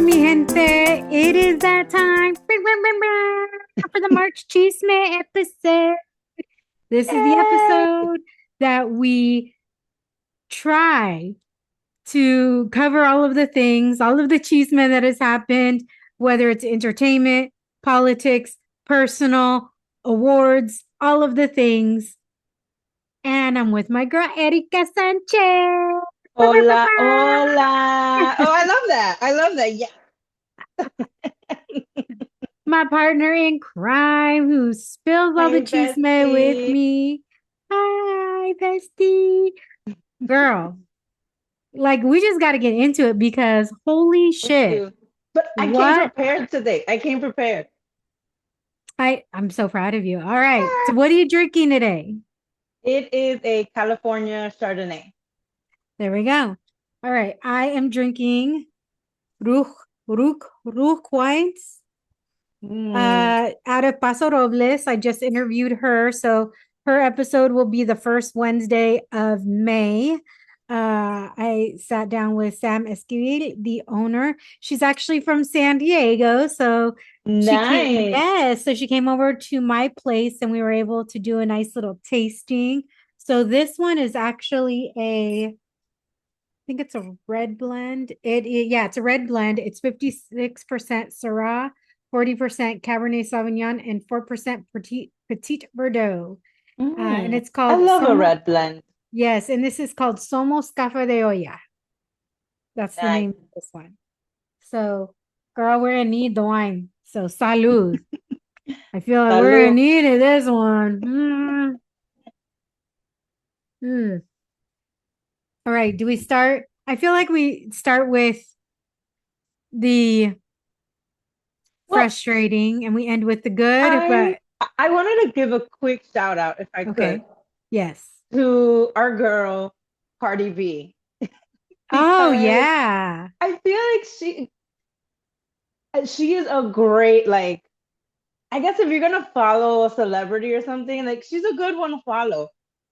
mi gente? It is that time for the March Chisme episode. This is the episode that we try to cover all of the things, all of the chisme that has happened, whether it's entertainment, politics, personal, awards, all of the things. And I'm with my girl, Erika Sanchez. Hola, hola. Oh, I love that. I love that. Yeah. My partner in crime who spills all the Hey, chisme with bestie. me. Hi, bestie. Girl, like we just got to get into it because holy Let's shit. do. But I came What? prepared today. I came prepared. I'm so proud of you. All right. So what are you drinking today? It is a California Chardonnay. There we go. All right. I am drinking Ruch wines. Mm, Out of Paso Robles. I just interviewed her. So her episode will be the first Wednesday of May. I sat down with Sam Esquivel, the owner. She's actually from San Diego. So she came, nice. yes. So she came over to my place and we were able to do a nice little tasting. So this one is actually I think it's a red blend. Yeah, it's a red blend. It's 56% Syrah, 40% Cabernet Sauvignon, and 4% Petit Verdot. And it's I called love a Somos. red blend. Yes, and this is called Somos Café de Olla. That's the Nice. name of this one. So, girl, we're in need the wine. So, salud. I feel like we're in Salud. need of this one. Mm. All right, do we start? I feel like we start with the Well, frustrating and we end with the good, I but I wanted to give a quick shout out, if I could, okay. Yes. to our girl, Cardi B, Oh, because yeah. I feel like she is a great, like, I guess if you're gonna follow a celebrity or something, like, she's a good one to follow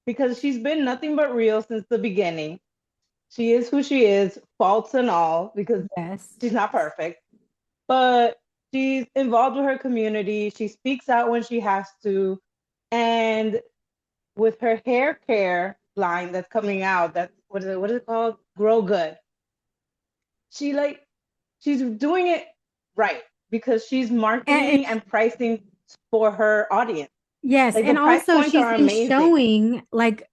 because she's been nothing but real since the beginning. She is who she is, faults and all, because Yes. she's not perfect, but she's involved with her community. She speaks out when she has to, and with her hair care line that's coming out, that's what is it called? Grow Good. She like she's doing it right because she's And marketing and pricing for her audience. yes, Like the and price also points she's are been amazing. showing like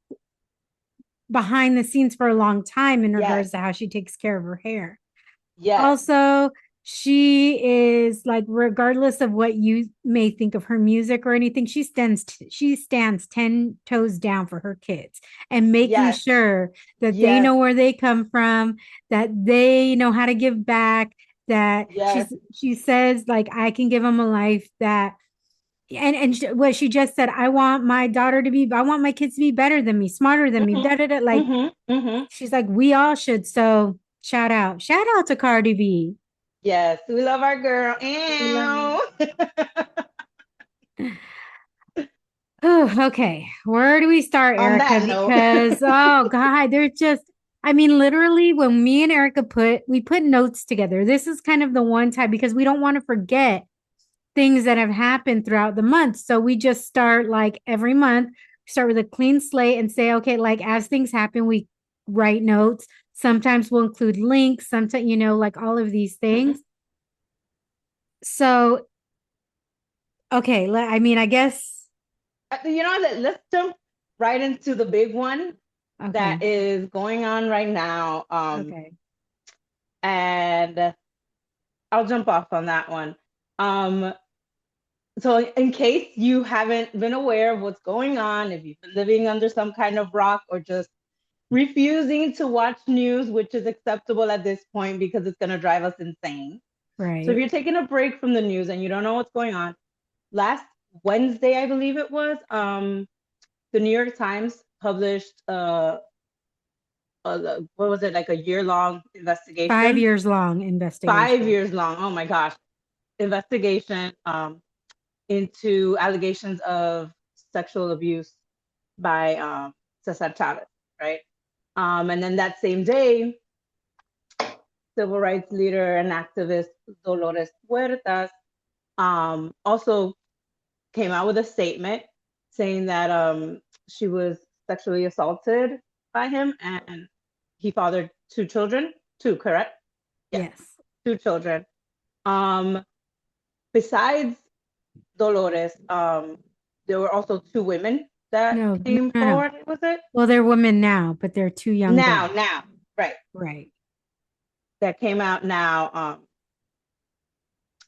behind the scenes for a long time in Yes, regards to how she takes care of her hair. yes, Also, she is like, regardless of what you may think of her music or anything, she stands 10 toes down for her kids and making yes, sure that they yes, know where they come from, that they know how to give back, that yes. she says like I can give them a life that what she just said, I want my kids to be better than me, smarter than me, Mm-hmm, da da da. Like mm-hmm, mm-hmm. she's like, we all should. So shout out to Cardi B. Yes, we love our girl. We love Ew. you. Okay, where do we start, On Erica? that note, Because oh god, they're just. I mean, literally, when me and Erica put notes together. This is kind of the one time because we don't want to forget things that have happened throughout the month. So we just start like every month, start with a clean slate and say, okay, like as things happen, we write notes. Sometimes we'll include links, sometimes, like all of these Mhm. things. So, okay, I mean, I guess, You know that let's jump right into the big one okay, that is going on right now. okay. And I'll jump off on that one. Um, so in case you haven't been aware of what's going on, if you've been living under some kind of rock or just refusing to watch news, which is acceptable at this point because it's going to drive us insane. So if Right. you're taking a break from the news and you don't know what's going on, last Wednesday, I believe it was, the New York Times published what was it, like a year long 5 investigation, years long 5 investigation. years long. Oh my gosh, investigation into allegations of sexual abuse by Cesar Chavez, right? And then that same day, civil rights leader and activist Dolores Huertas also came out with a statement saying that she was sexually assaulted by him and he fathered two children. Two, correct? Yeah, Yes. two children. Um, Besides Dolores, there were also two women that No, no, came no, no. forward. Was it Well, they're women now, but they're two young girls. now, right? Right. That came out now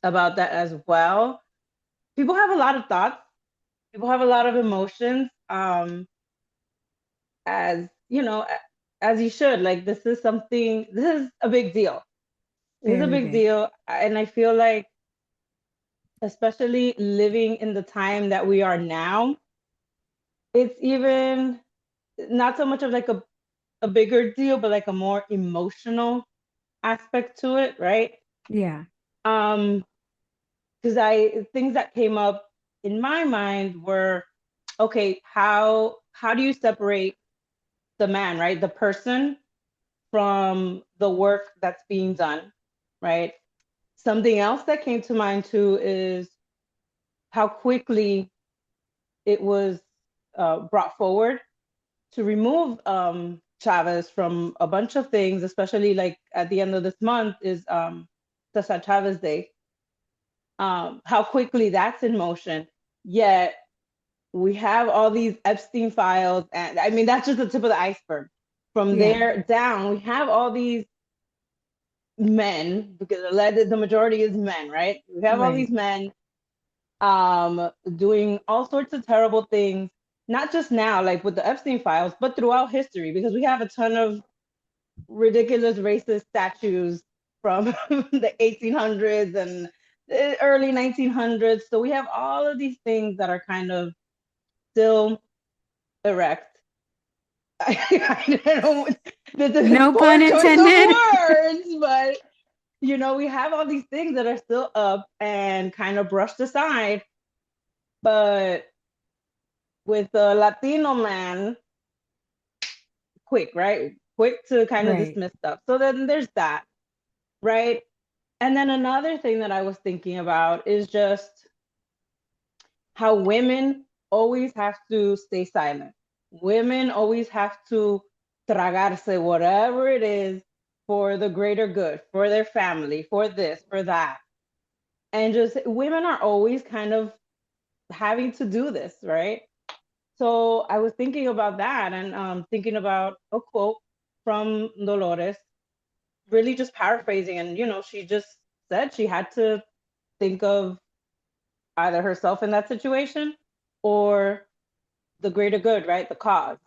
about that as well. People have a lot of thoughts. People have a lot of emotions. As you know, as you should. Like this is something. This is a big deal. This is a Very big big. deal, and I feel like, especially living in the time that we are now, it's even not so much of like a bigger deal, but like a more emotional aspect to it, right? Yeah. Um, because I things that came up in my mind were, okay, how do you separate the man, right? The person from the work that's being done, right? Something else that came to mind too is how quickly it was brought forward to remove Chavez from a bunch of things, especially like at the end of this month is Cesar Chavez Day. How quickly that's in motion. Yet we have all these Epstein files, and I mean that's just the tip of the iceberg. From Yeah. there down, we have all these men, because the majority is men, right? We have all Right. these men doing all sorts of terrible things, not just now, like with the Epstein files, but throughout history, because we have a ton of ridiculous racist statues from the 1800s and the early 1900s. So we have all of these things that are kind of still erect. I don't know, the No poor pun choice of intended. words, but we have all these things that are still up and kind of brushed aside. But with the Latino man, quick, right? Quick to kind of Right. dismiss stuff. So then there's that, right? And then another thing that I was thinking about is just how women always have to stay silent. Women always have to tragarse whatever it is for the greater good, for their family, for this, for that. And just women are always kind of having to do this, right? So I was thinking about that and thinking about a quote from Dolores, really just paraphrasing. And, she just said she had to think of either herself in that situation or the greater good, right? The cause.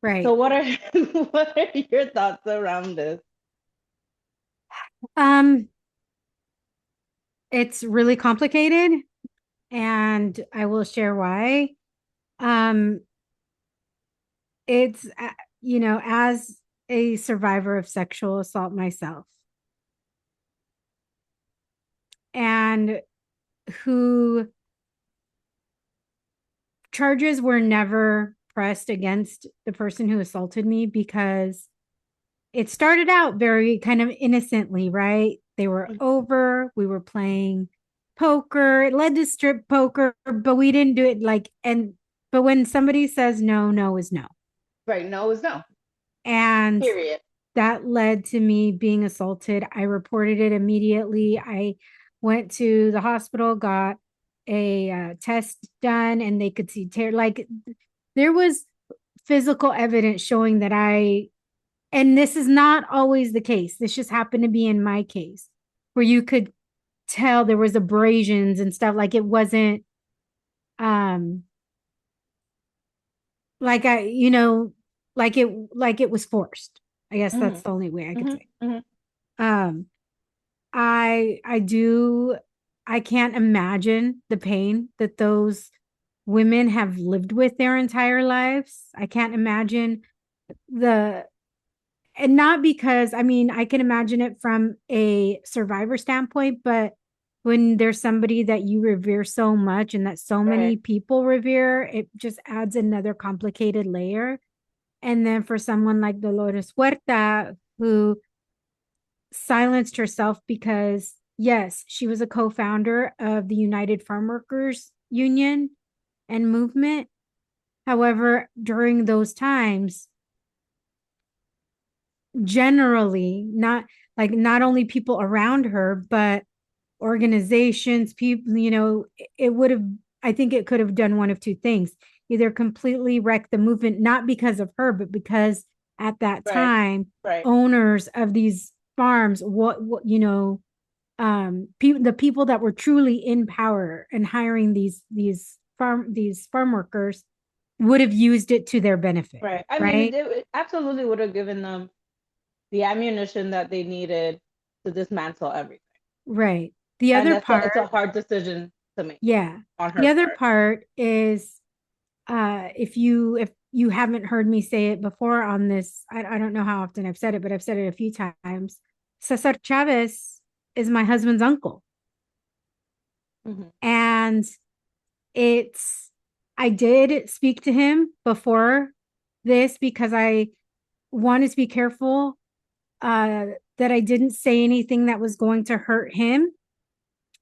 So Right. what are what are your thoughts around this? Um, it's really complicated, and I will share why. Um, it's as a survivor of sexual assault myself, and who charges were never pressed against the person who assaulted me because it started out very kind of innocently, right? They were over, we were playing poker, it led to strip poker, but we didn't do it but when somebody says no, no is no. Right, no is no. And Period. that led to me being assaulted. I reported it immediately. I went to the hospital, got a test done, and they could see there was physical evidence showing that and this is not always the case. This just happened to be in my case where you could tell there was abrasions and stuff. Like it wasn't, um, like like it was forced. I guess Mm-hmm. that's the only way I could Mm-hmm. say. Mm-hmm. Um, I do I can't imagine the pain that those women have lived with their entire lives. I can't imagine the and not because I mean I can imagine it from a survivor standpoint, but when there's somebody that you revere so much and that so Right. many people revere, it just adds another complicated layer. And then for someone like Dolores Huerta, who silenced herself because, yes, she was a co-founder of the United Farm Workers Union and movement. However, during those times, generally, not only people around her, but organizations, people, it would have, I think it could have done one of two things: either completely wreck the movement, not because of her, but because at that Right. time, Right. owners of these farms, the people that were truly in power and hiring these farm workers would have used it to their benefit, Right. I mean, right? it absolutely would have given them the ammunition that they needed to dismantle everything. Right. The And other it's a part, hard decision to make yeah. on The her other part. part is if you haven't heard me say it before on this, I don't know how often I've said it, but I've said it a few times. Cesar Chavez is my husband's uncle. Mm-hmm. And it's I did speak to him before this because I wanted to be careful that I didn't say anything that was going to hurt him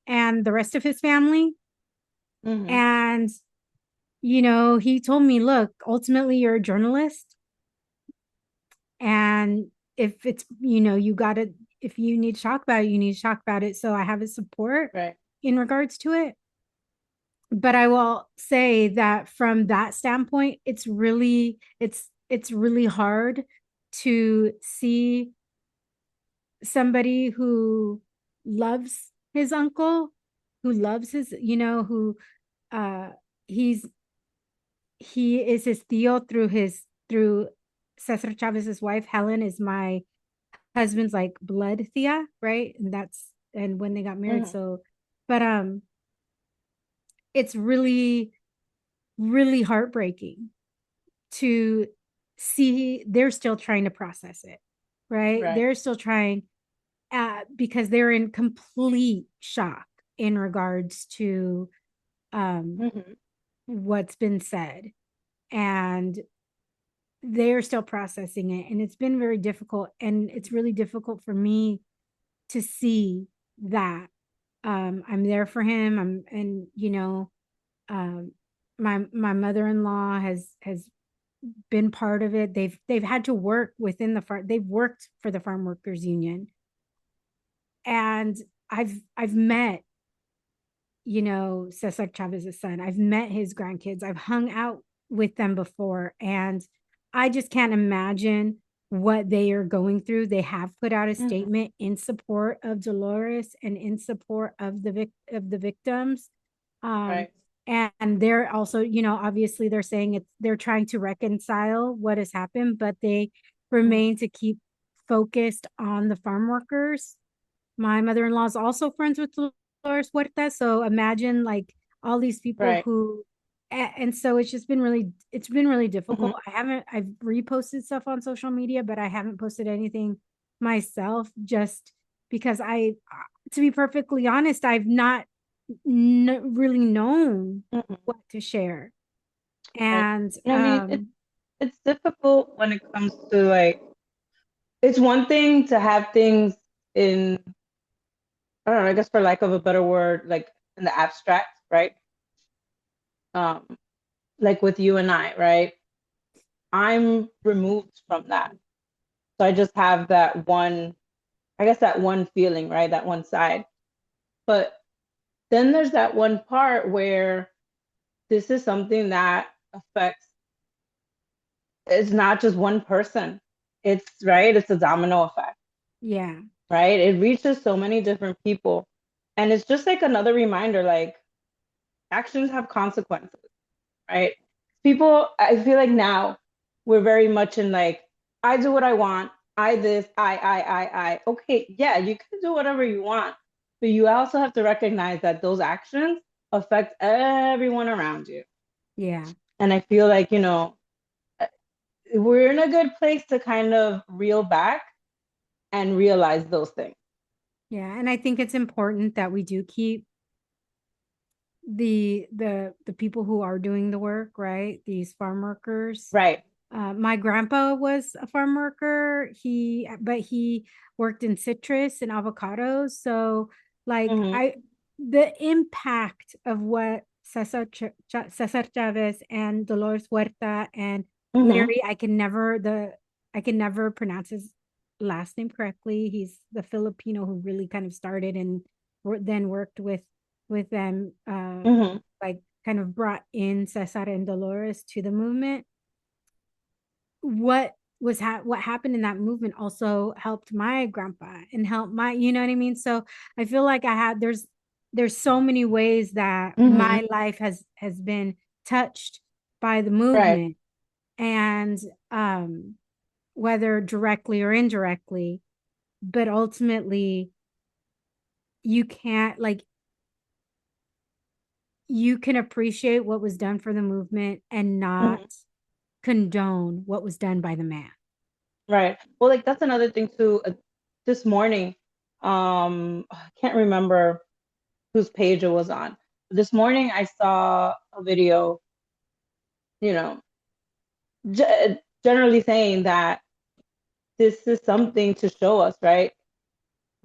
and the rest of his family. Mm-hmm. And he told me, look, ultimately you're a journalist, and if it's, you gotta, if you need to talk about it, you need to talk about it. So I have his support Right. in regards to it. But I will say that from that standpoint, it's really hard to see somebody who loves his uncle, who loves his, who uh he's he is his tío through Cesar Chavez's wife. Helen is my husband's like blood tia, right? And when they got married. Mm-hmm. So, but it's really, really heartbreaking to see they're still trying to process it, right? Right. They're still trying because they're in complete shock in regards to um, Mm-hmm. what's been said. And they're still processing it. And it's been very difficult. And it's really difficult for me to see that. I'm there for him. And um, my mother-in-law has been part of it. They've had to work within the farm. They've worked for the farm workers union, and I've met Cesar Chavez's son. I've met his grandkids. I've hung out with them before, and I just can't imagine what they are going through. They have put out a Mm-hmm. statement in support of Dolores and in support of the victims. Um, Right. and they're also, obviously they're saying they're trying to reconcile what has happened, but they Mm-hmm. remain to keep focused on the farm workers. My mother-in-law is also friends with Dolores Huerta, so imagine like all these people Right. who, and so it's been really difficult. Mm-hmm. I've reposted stuff on social media, but I haven't posted anything myself just because to be perfectly honest, I've not really known Mm-hmm. what to share. Right. And I mean, it's difficult when it comes to like it's one thing to have things in, I don't know, I guess for lack of a better word, like in the abstract, right? Um, like with you and I, right? I'm removed from that. So I just have that one, I guess that one feeling, right? That one side. But then there's that one part where this is something that affects, it's not just one person. It's right, it's a domino effect, yeah, right? It reaches so many different people. And it's just like another reminder, like actions have consequences, right? People, I feel like now we're very much in like, I do what I want. I this, I. Okay, yeah, you can do whatever you want, but you also have to recognize that those actions affect everyone around you. yeah, And I feel like, we're in a good place to kind of reel back and realize those things. yeah. And I think it's important that we do keep the people who are doing the work, right? These farm workers, Right. My grandpa was a farm worker. But he worked in citrus and avocados. So like Mm-hmm. the impact of what Cesar Chavez and Dolores Huerta and Mm-hmm. Larry, I can never pronounce his last name correctly. He's the Filipino who really kind of started and then worked with them, Mm-hmm. like kind of brought in Cesar and Dolores to the movement. What happened in that movement also helped my grandpa and helped my, you know what I mean? So I feel like there's so many ways that Mm-hmm. my life has been touched by the Right. movement, and um whether directly or indirectly, but ultimately you can't like you can appreciate what was done for the movement and not Mm-hmm. condone what was done by the man. Right. Well, like that's another thing too. This morning, I can't remember whose page it was on. This morning, I saw a video, you know, generally saying that this is something to show us, right?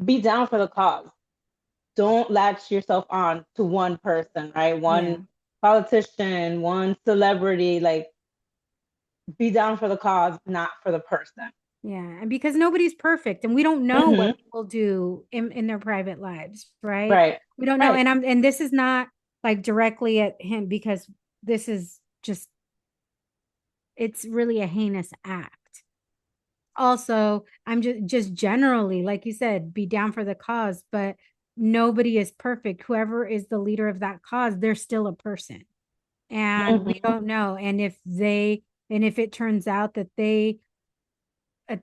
Be down for the cause. Don't latch yourself on to one person, right? Yeah. One politician, one celebrity. Like, be down for the cause, not for the person. Yeah, and because nobody's perfect and we don't know what Mm-hmm. people do in their private lives, right? Right. We don't know. Right. And this is not like directly at him, because this is just it's really a heinous act. Also, I'm just generally, like you said, be down for the cause, but nobody is perfect. Whoever is the leader of that cause, they're still a person. And we Mm-hmm. don't know. And if it turns out that a,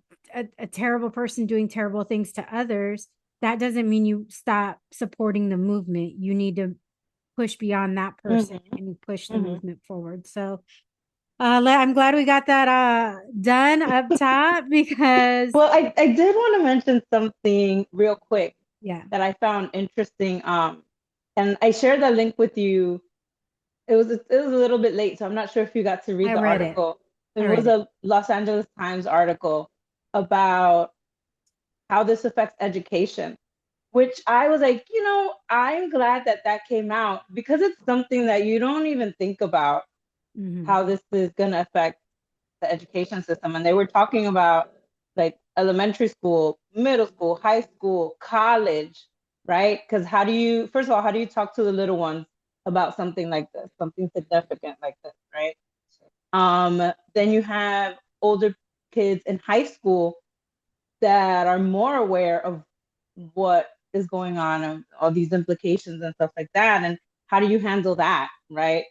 a terrible person doing terrible things to others, that doesn't mean you stop supporting the movement. You need to push beyond that person Mm-hmm. and push the Mm-hmm. movement forward. So I'm glad we got that done up top, because Well, I did want to mention something real quick yeah, that I found interesting. And I shared the link with you. It was a little bit late, so I'm not sure if you got to read I the read it. article. It I was read it. a Los Angeles Times article about how this affects education, which I was like, I'm glad that that came out because it's something that you don't even think about Mm-hmm. how this is going to affect the education system. And they were talking about like elementary school, middle school, high school, college, right? Because first of all, how do you talk to the little ones about something like this, something significant like this, right? Then you have older kids in high school that are more aware of what is going on and all these implications and stuff like that. And how do you handle that, right?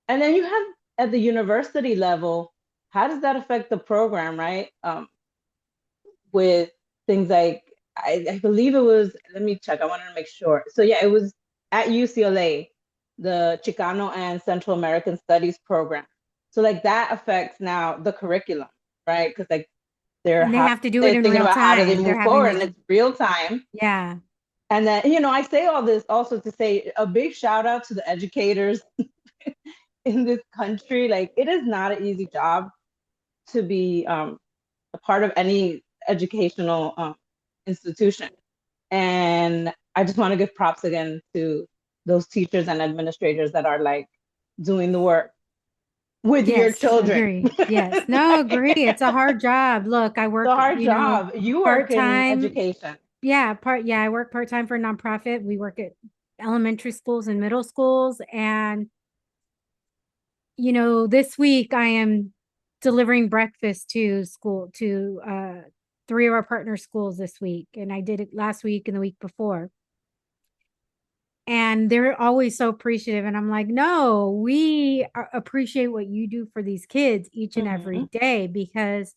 And then you have at the university level, how does that affect the program, right? With things like, I believe it was, let me check, I wanted to make sure. So yeah, it was at UCLA, the Chicano and Central American Studies program. So like that affects now the curriculum, right? Because like And they have to do it they're in thinking real about how do they time. They're move having forward, this, and it's real time. yeah. And then, I say all this also to say a big shout out to the educators in this country. Like, it is not an easy job to be a part of any educational institution. And I just want to give props again to those teachers and administrators that are like doing the work with your Yes, children. agree. Yes. No, agree. It's It's a hard job. Look, I a work, hard job. You work in part-time. education. Yeah, I work part-time for a nonprofit. We work at elementary schools and middle schools. And, this week I am delivering breakfast to three of our partner schools this week. And I did it last week and the week before. And they're always so appreciative. And I'm like, no, we appreciate what you do for these kids each and every Mm-hmm. day, because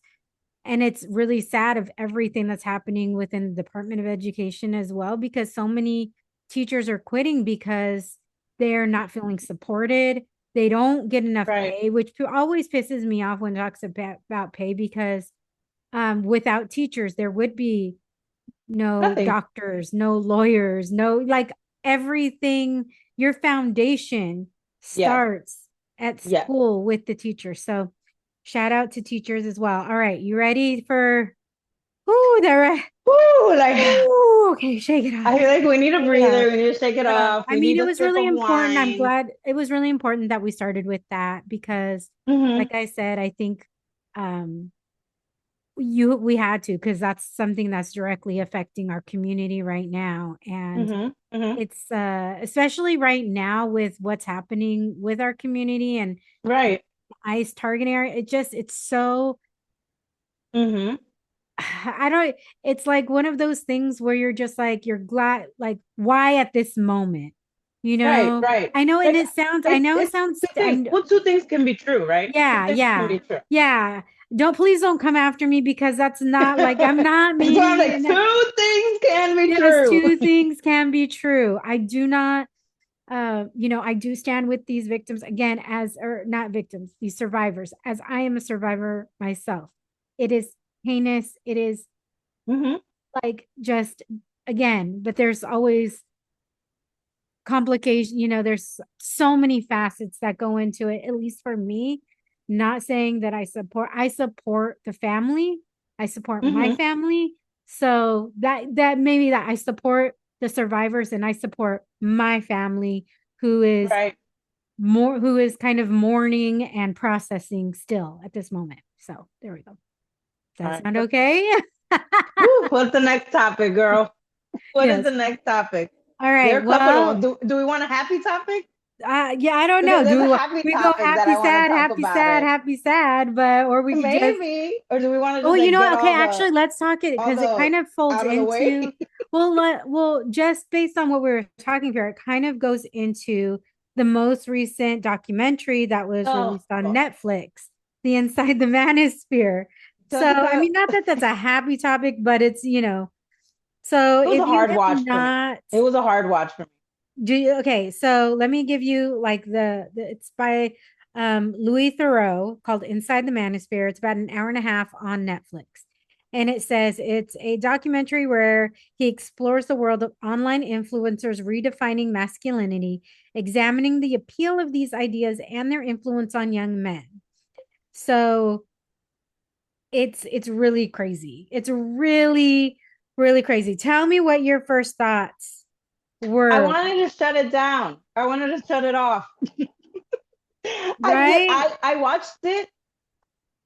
and it's really sad of everything that's happening within the Department of Education as well, because so many teachers are quitting because they're not feeling supported. They don't get enough Right. pay, which always pisses me off when it talks about pay, because without teachers, there would be no Nothing. doctors, no lawyers, no, like, everything. Your foundation Yes. starts at Yes. school with the teacher. So Shout out to teachers as well. All right, you ready for ooh, they're Woo, like ooh, okay, shake it off. I feel like we need a Shake it off. breather. We need to shake it off. I We mean, need it a was sip really of important. I'm wine. glad it was really important that we started with that because, Mm-hmm. like I said, I think we had to because that's something that's directly affecting our community right now. And Mm-hmm. Mm-hmm. it's especially right now with what's happening with our community and Right. ICE target area. It's so Mm-hmm. I don't it's like one of those things where you're just like you're glad like why at this moment, you Right. know? Right. I know, and Like I know it it's sounds two things. Well, two things can be true, right? Two yeah, things can yeah, be true. yeah. Don't please don't come after me because that's not like I'm not That's why I'm meaning like, two things can be yes, true. two things can be true. I do not I do stand with these victims again as or not victims, these survivors, as I am a survivor myself. It is heinous. It is Mm-hmm. like just again, but there's always complication, there's so many facets that go into it, at least for me. Not saying that I support the family, I support my Mm-hmm. family. So that maybe that I support the survivors and I support my family Right. who is kind of mourning and processing still at this moment. So there we go. All Does that right. sound okay? Woo, what's the next topic, girl? What is Yes. the next topic? All There are right. a couple of Well, them. Do we want a happy topic? yeah, I don't Because know. there's a Do happy we go topic that I want to talk happy, about sad, it. happy, sad, but or we could just Maybe. Or do we want to oh, just like get okay, actually let's talk it all because it the kind of folds out of the way? into well, just based on what we were talking here, it kind of goes into the most recent documentary that was Oh, released on Netflix, The Inside the Manosphere. So, I Jessica, mean, not that that's a happy topic, but it's, so it was if a you hard have watch for me. not It was a hard watch for me. do you okay, so let me give you like it's by Louis Theroux called Inside the Manosphere. It's about an hour and a half on Netflix. And it says it's a documentary where he explores the world of online influencers redefining masculinity, examining the appeal of these ideas and their influence on young men. So it's really crazy. It's really, really crazy. Tell me what your first thoughts I were, wanted to shut it down. I wanted to shut it off. right? I watched it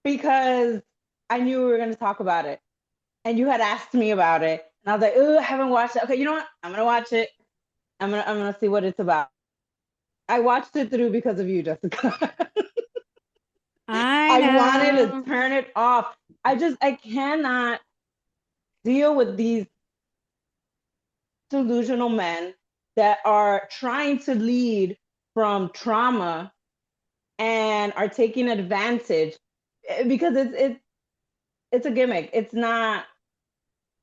because I knew we were going to talk about it. And you had asked me about it. And I was like, oh, I haven't watched it. Okay, you know what? I'm gonna watch it. I'm gonna see what it's about. I watched it through because of you, Jessica. I I wanted to know. turn it off. I cannot deal with these delusional men that are trying to lead from trauma and are taking advantage because it's a gimmick. It's not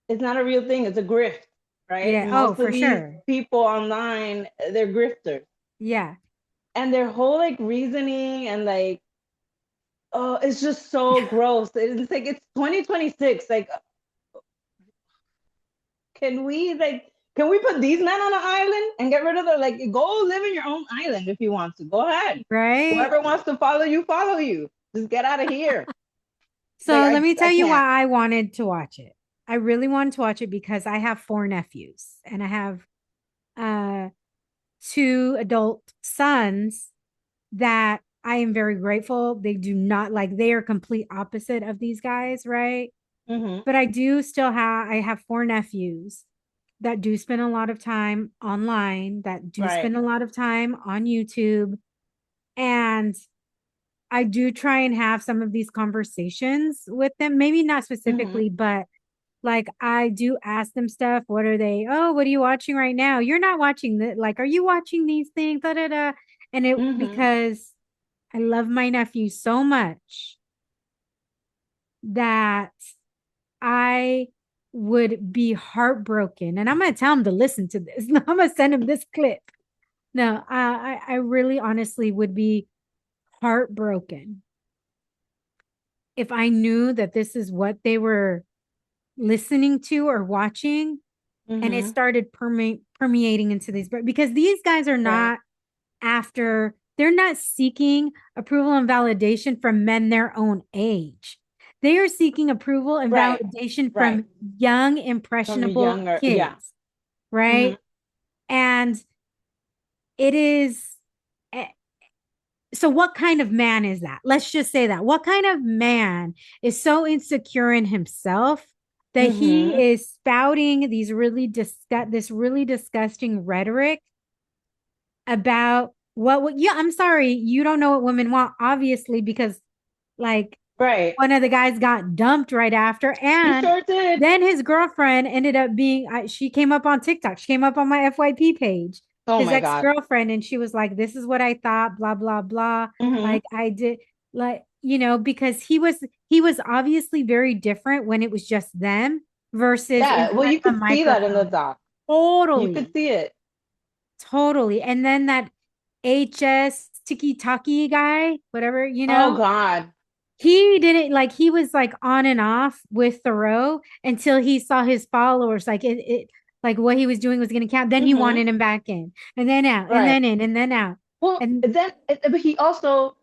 a real thing. It's a grift, right? Yeah. Oh, Most of for these sure. people online, they're grifters. Yeah. And their whole like reasoning and like, oh, it's just so gross. It's like it's 2026. Like, can we put these men on an island and get rid of the like go live in your own island if you want to. Go ahead. Right. Whoever wants to follow you, follow you. Just get out of here. Like So let me I tell you can't. why I wanted to watch it. I really wanted to watch it because I have four nephews and I have uh two adult sons that I am very grateful. They do not like they are complete opposite of these guys, right? Mm-hmm. But I have four nephews that do spend a lot of time online, that do Right. spend a lot of time on YouTube. And I do try and have some of these conversations with them, maybe not Mm-hmm. specifically, but like I do ask them stuff. What are they? Oh, what are you watching right now? You're not watching that. Like, are you watching these things? Da, da, da. And it Mm-hmm. because I love my nephew so much that I would be heartbroken. And I'm gonna tell him to listen to this. I'm gonna send him this clip. No, I really honestly would be heartbroken if I knew that this is what they were listening to or watching and it Mm-hmm. started permeating into these because these guys are Right. not after they're not seeking approval and validation from men their own age. They are seeking approval and Right. validation Right. from young, From impressionable younger, yeah. kids, right? Hmm. And it is eh, so what kind of man is that? Let's just say that. What kind of man is so insecure in himself that he Hmm. is spouting this really disgusting rhetoric about yeah, I'm sorry, you don't know what women want, obviously, because like Right. one of the guys got dumped right after, He and sure did. then his girlfriend ended up being she came up on TikTok, she came up on my FYP page, Oh his my God. ex-girlfriend, and she was like, this is what I thought, blah blah blah, Hmm. like I did, like, because he was obviously very different when it was just them versus in Yeah. Well, front you of a could see that in the microphone. doc. You could Totally. see it. Totally. And then that HS Tiki Taki guy, whatever, Oh God. he didn't, like, he was like on and off with Theroux until he saw his followers, like like what he was doing was going to count. Then he Hmm. wanted him back in and then out and Right. then in and then out. Well, And then, but he also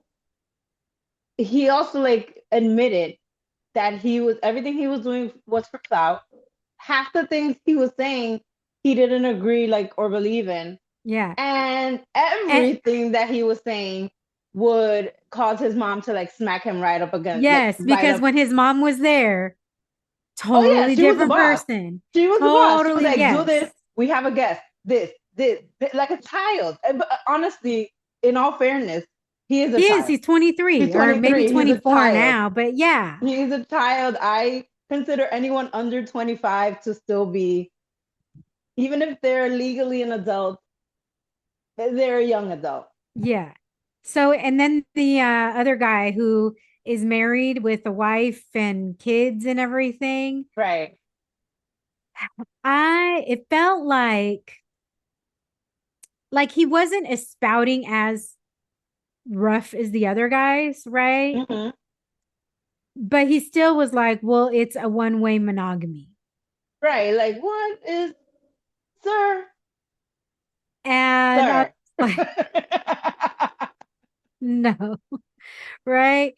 like admitted that he was everything he was doing was for clout. Half the things he was saying he didn't agree like or believe in, yeah. and And everything that he was saying would cause his mom to like smack him right up against, like yes, right because up. when his mom was there, Oh yeah, totally she was the different boss. person. She was the boss. She was Totally, like, do yes. this. We have a guest. This, like a child. But honestly, in all fairness, he is a He is. child. He's He's 23 or maybe 23. He's a 24 child. now, but yeah. He's a child. I consider anyone under 25 to still be, even if they're legally an adult, they're a young adult. Yeah. So, and then the other guy who is married with a wife and kids and everything, Right. it felt like he wasn't as spouting as rough as the other guys, right? Hmm. But he still was like, well, it's a one-way monogamy. Right. Like, what is, sir? And I was Sir. like, no, right?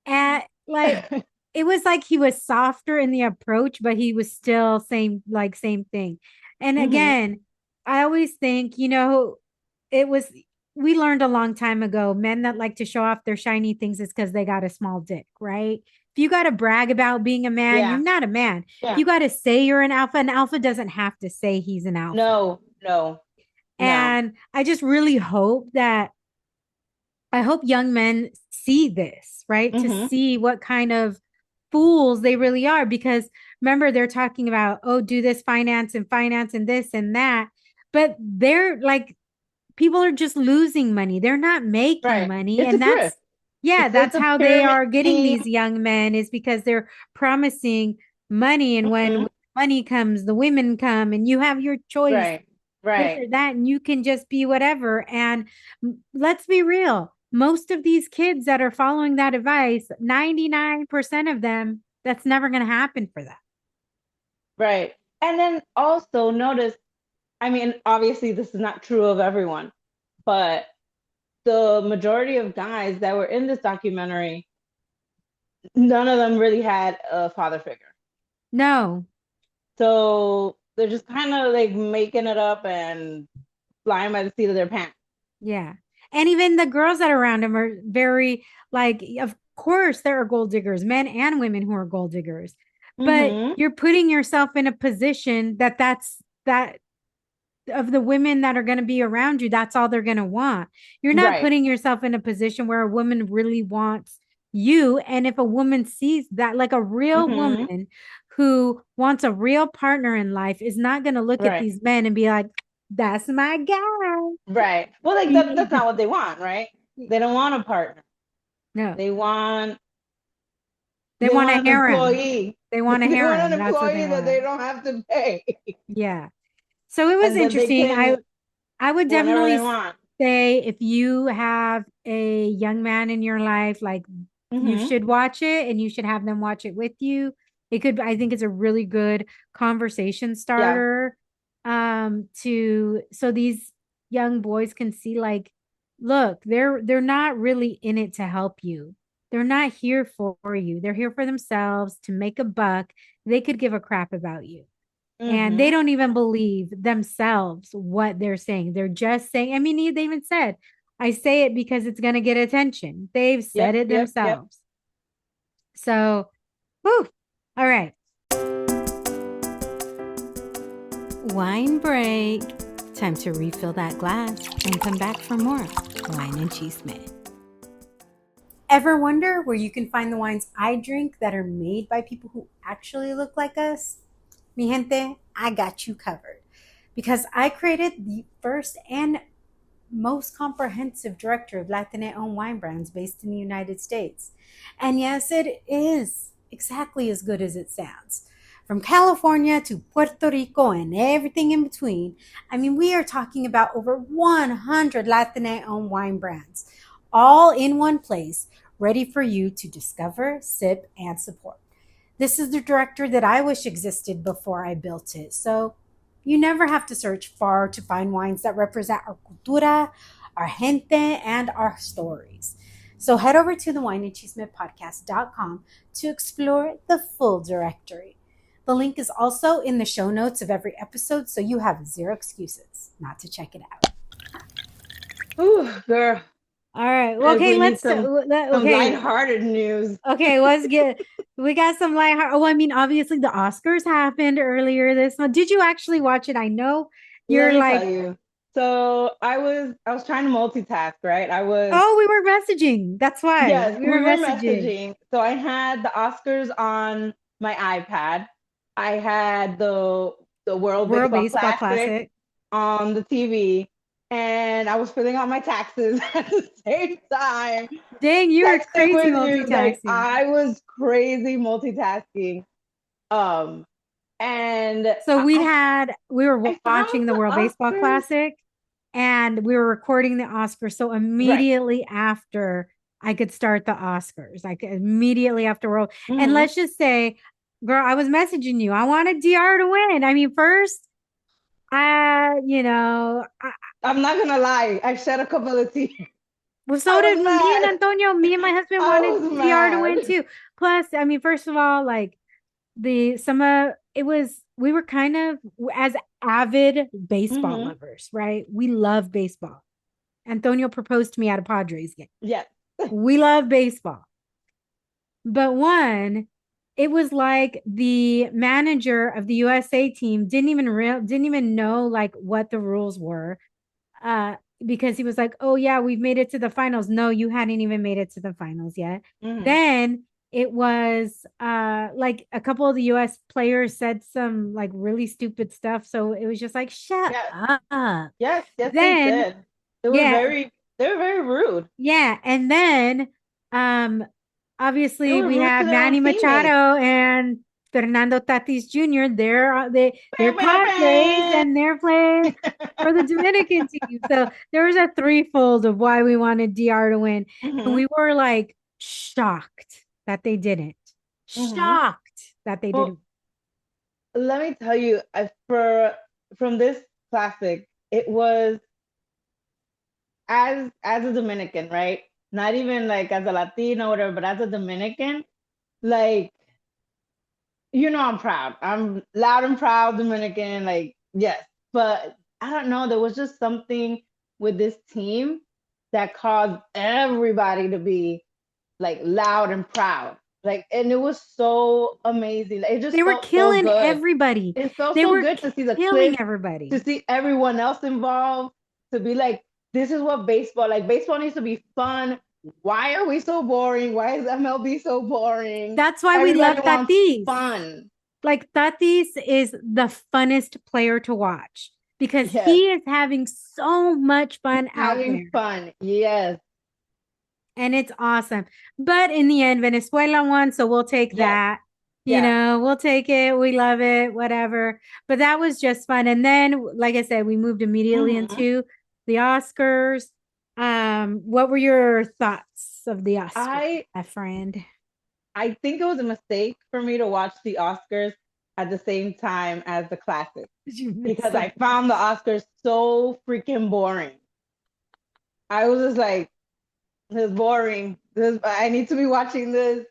And like it was like he was softer in the approach, but he was still same thing. And Hmm. again, I always think, it was we learned a long time ago, men that like to show off their shiny things is because they got a small dick, right? If you got to brag about being a man, you're Yeah. not a man. If Yeah. you got to say you're an alpha doesn't have to say he's an alpha. No, no, no. And I just really hope that I hope young men see this, right? To Hmm. see what kind of fools they really are. Because remember, they're talking about, oh, do this finance and this and that. But they're like, people are just losing money. They're not making Right. money. It's a And grift. yeah, It's that's a how they pyramid are getting scheme. these young men, is because they're promising money. And when Hmm. money comes, the women come, and you have your choice, Right. this Right. or that, and you can just be whatever. And let's be real, most of these kids that are following that advice, 99% of them, that's never going to happen for them. Right. And then also notice, I mean, obviously this is not true of everyone, but the majority of guys that were in this documentary, none of them really had a father figure. No. So they're just kind of like making it up and flying by the seat of their pants. Yeah. And even the girls that are around him are very, like, of course there are gold diggers, men and women who are gold diggers, but Hmm. you're putting yourself in a position that of the women that are going to be around you, that's all they're going to want. You're not Right. putting yourself in a position where a woman really wants you. And if a woman sees that, like a real Hmm. woman who wants a real partner in life is not going to look at Right. these men and be like, that's my guy. Right. Well, like that's not what they want, right? They don't want a partner. No, They want they they want a want an harem. employee. They want a They want harem. an That's what they employee that they want. don't have to pay Yeah. So it was and that they interesting. can I would whenever they definitely want. say, if you have a young man in your life, like, you Hmm. should watch it and you should have them watch it with you. I think it's a really good conversation Yeah. starter, to so these young boys can see, like, look, they're not really in it to help you. They're not here for you. They're here for themselves to make a buck. They could give a crap about you. And they Mm-hmm. don't even believe themselves what they're saying. They're just saying, I mean, they even said, I say it because it's going to get attention. They've said Yep, it yep, yep. themselves. So, whew, all right. Wine break. Time to refill that glass and come back for more Wine and Chisme. Ever wonder where you can find the wines I drink that are made by people who actually look like us? Mi gente, I got you covered because I created the first and most comprehensive director of Latina-owned wine brands based in the United States. And yes, it is exactly as good as it sounds. From California to Puerto Rico and everything in between, I mean, we are talking about over 100 Latina-owned wine brands, all in one place, ready for you to discover, sip, and support. This is the director that I wish existed before I built it. So you never have to search far to find wines that represent our cultura, our gente, and our stories. So head over to the wineandchismepodcast.com to explore the full directory. The link is also in the show notes of every episode, so you have zero excuses not to check it out. Ooh, girl. All right. Well, okay, We need let's some okay. lighthearted news. Okay, let's get we got some light. Oh, I mean, obviously the Oscars happened earlier this month. Did you actually watch it? I know Let you're me like, tell you. So I was trying to multitask, right? oh, we were messaging. That's why Yes, we we were were messaging. messaging. So I had the Oscars on my iPad. I had the World World Baseball Baseball Classic Classic. on the TV, and I was filling out my taxes at the same time, Dang, you were texting crazy with you. Like multitasking. I was crazy multitasking. Um, and So we were I found watching the the World Baseball Oscars. Classic and we were recording the Oscars. So Right. immediately after I could start the Oscars, like immediately after World. And Mm-hmm. let's just say, girl, I was messaging you. I wanted DR to win. I mean, first, I'm not gonna lie. I shed a couple of tears. well, I so did was me and mad. Antonio. Me and my husband I wanted was DR to win mad. too. Plus, I mean, first of all, like it was we were kind of as avid baseball Mm-hmm. lovers, right? We love baseball. Antonio proposed to me at a Padres game. Yes. We love baseball. But one, it was like the manager of the USA team didn't even know like what the rules were. Uh because he was like, "Oh yeah, we've made it to the finals." No, you hadn't even made it to the finals yet. Mm-hmm. Then it was like a couple of the US players said some like really stupid stuff, so it was just like, "Shut Yes. up." Yes. Yes. They Then did. They were yeah, very. They were very rude. yeah, and then um They obviously were we rude to have their own Manny teammates. Machado and Fernando Tatis Jr. They're Bam, bam, Padres bam. and they're playing for the Dominican team. So there was a threefold of why we wanted DR to win. And Mm-hmm. we were like shocked that they didn't. Mm-hmm. Shocked that they Well, didn't. let me tell you, from this classic, it was as a Dominican, right? Not even like as a Latino or whatever, but as a Dominican, like I'm proud. I'm loud and proud Dominican, like yes. But I don't know, there was just something with this team that caused everybody to be like loud and proud. Like, and it was so amazing. It just They were felt so killing good. everybody. It felt They so were good to see the killing clips, to everybody. see everyone else involved, to be like, this is what baseball, like baseball needs to be fun. Why are we so boring? Why is MLB so boring? That's why we love Everybody wants Tatis. fun. Like Tatis is the funnest player to watch because Yes. he is having so much fun out Having there. fun. Yes. And it's awesome. But in the end, Venezuela won, so we'll take Yes. that. Yes. We'll take it. We love it, whatever. But that was just fun. And then, like I said, we moved immediately Mm-hmm. into the Oscars. What were your thoughts of the Oscars, my friend? I think it was a mistake for me to watch the Oscars at the same time as the classic Did you miss because some? I found the Oscars so freaking boring. I was just like, this is boring. I need to be watching this.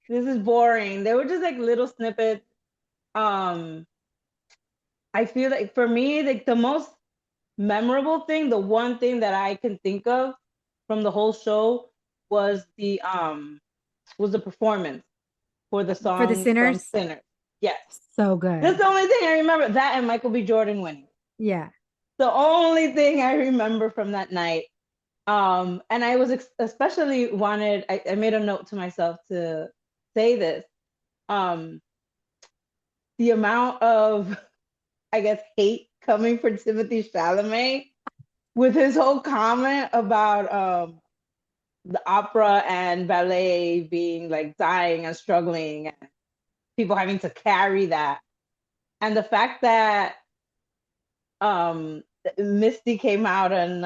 This is boring. They were just like little snippets. Um, I feel like for me, like the most memorable thing, the one thing that I can think of from the whole show was the performance for the For the song from Sinners. Sinners. Yes. So good. That's the only thing I remember. That and Michael B. Jordan winning. Yeah. The only thing I remember from that night. And I was especially wanted, I made a note to myself to say this. The amount of, I guess, hate coming for Timothée Chalamet with his whole comment about the opera and ballet being like dying and struggling and people having to carry that. And the fact that Misty came out and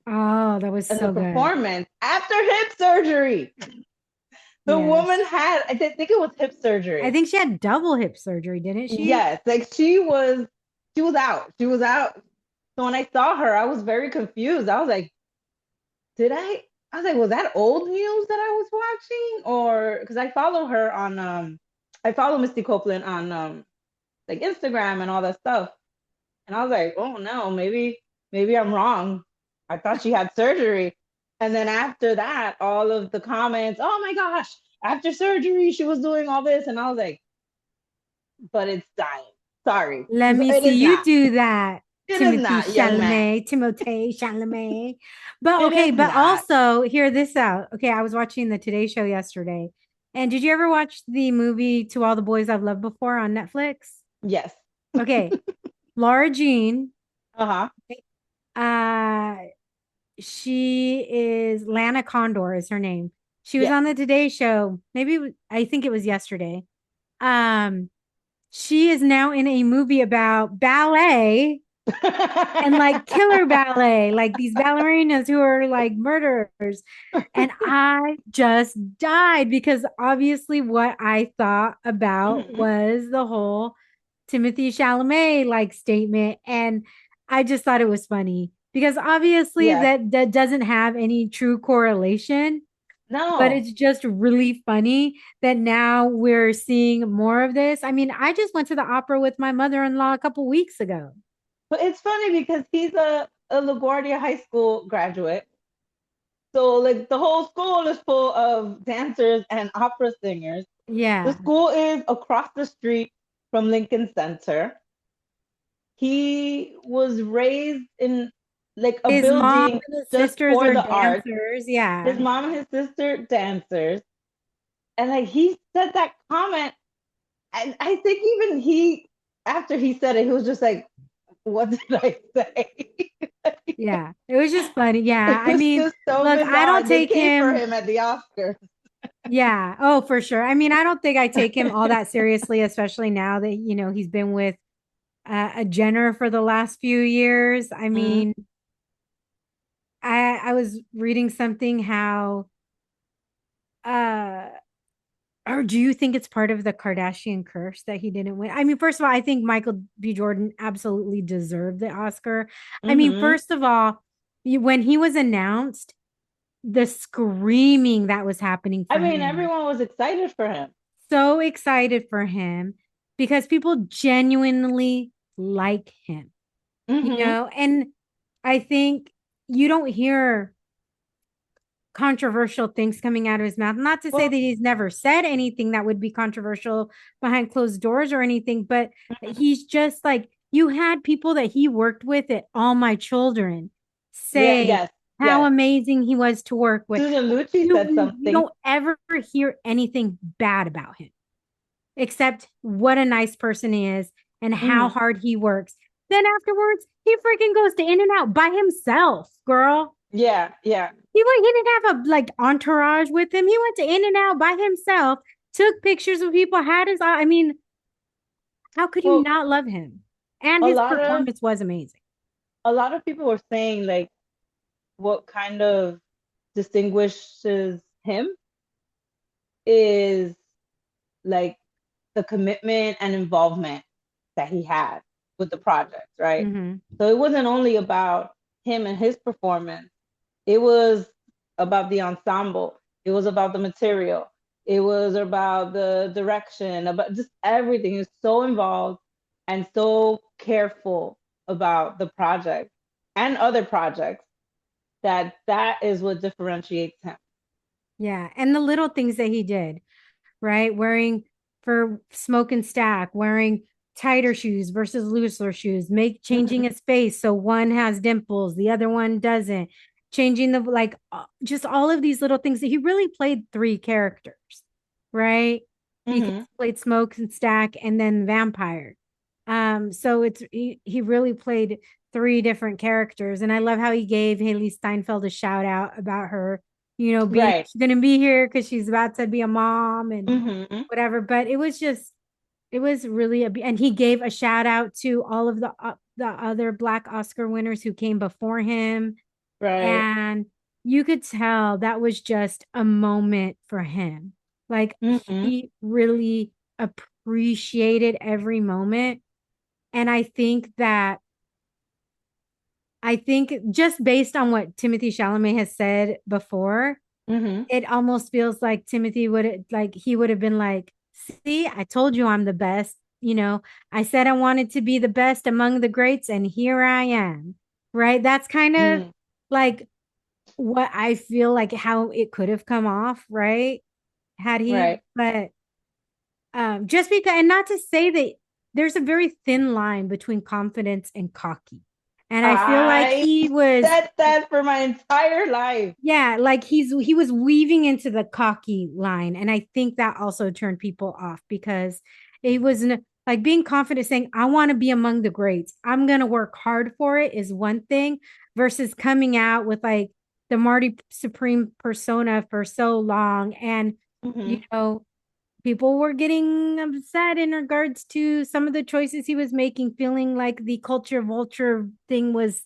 Oh, that was in the so good. performance after hip surgery. The Yes. woman had, I think it was hip surgery. I think she had double hip surgery, didn't she? Yes, like she was out. She was out. So when I saw her, I was very confused. I was like, I was like, was that old news that I was watching? Or because I follow her on I follow Misty Copeland on like Instagram and all that stuff. And I was like, oh no, maybe I'm wrong. I thought she had surgery. And then after that, all of the comments, oh my gosh, after surgery, she was doing all this. And I was like, but it's dying. Sorry. Let me It see is you not. do that. It is Timothy not, young man. Chalamet, Timothée Chalamet. But It okay, is but not. also hear this out. Okay, I was watching the Today Show yesterday. And did you ever watch the movie To All the Boys I've Loved Before on Netflix? Yes. Okay. Laura Jean, Uh-huh. she is Lana Condor is her name. She was Yes. on the Today Show. I think it was yesterday. She is now in a movie about ballet and like killer ballet, like these ballerinas who are like murderers. And I just died because obviously what I thought about was the whole Timothée Chalamet like statement. And I just thought it was funny because obviously Yes. that doesn't have any true correlation. But No. it's just really funny that now we're seeing more of this. I mean, I just went to the opera with my mother-in-law a couple weeks ago. But it's funny because he's a LaGuardia High School graduate. So like the whole school is full of dancers and opera singers. The Yeah. school is across the street from Lincoln Center. He was raised in like a His mom building and his just sisters for are the arts. dancers. His Yeah. mom and his sister dancers. And like he said that comment, and I think even he, after he said it, he was just like, "What did I say?" Yeah. It was just funny. Yeah. It I was mean, just so look, I bizarre. don't They take came for him. him at the Oscars. Yeah. Oh, for sure. I mean, I don't think I take him all that seriously, especially now that, he's been with a Jenner for the last few years. I Mm-hmm. mean, I was reading something how uh or do you think it's part of the Kardashian curse that he didn't win? I mean, first of all, I think Michael B. Jordan absolutely deserved the Oscar. I mean, Mm-hmm. first of all, when he was announced, the screaming that was happening I for mean, him, everyone was excited for him. so excited for him because people genuinely like him, Mm-hmm. and I think you don't hear controversial things coming out of his mouth. Not to say Well, that he's never said anything that would be controversial behind closed doors or anything, but mhm. he's just like, you had people that he worked with at All My Children Yeah, say yes, how yes. amazing he was to work with. Susan Lucci said You something. don't ever hear anything bad about him, except what a nice person he is and how Mm-hmm. hard he works. Then afterwards, he freaking goes to In and Out by himself, girl. Yeah, yeah. He didn't have a like entourage with him. He went to In and Out by himself, took pictures with people, had his I mean, how could you Well, not love him? And a his lot of performance was amazing. people were saying like what kind of distinguishes him is like the commitment and involvement that he had with the project, right? Mm-hmm. So it wasn't only about him and his performance, It was about the ensemble. It was about the material. It was about the direction, about just everything. It's so involved and so careful about the project and other projects that is what differentiates him. Yeah. And the little things that he did, right? Wearing for Smoke and Stack, wearing tighter shoes versus looser shoes, make changing Mhm. his face so one has dimples, the other one doesn't, changing the like just all of these little things that he really played three characters, right? Because Mhm. he played Smoke and Stack and then Vampire. So he really played three different characters. And I love how he gave Haley Steinfeld a shout out about her, being Right. she's gonna be here because she's about to be a mom and Mhm. whatever. But it was really and he gave a shout out to all of the other Black Oscar winners who came before him, Right. and you could tell that was just a moment for him. Like Mhm. he really appreciated every moment, and I think just based on what Timothy Chalamet has said before, Mhm. it almost feels like Timothy would like he would have been like, "See, I told you I'm the best. I said I wanted to be the best among the greats, and here I am." Right? That's kind of Mm. like what I feel like how it could have come off, right? Had he, Right. but just because, and not to say that there's a very thin line between confidence and cocky. And I feel like I he was, said that for my entire life. yeah, like he was weaving into the cocky line. And I think that also turned people off because it wasn't like being confident saying, I want to be among the greats. I'm going to work hard for it is one thing versus coming out with like the Marty Supreme persona for so long. And, you Mhm. know, people were getting upset in regards to some of the choices he was making, feeling like the culture vulture thing was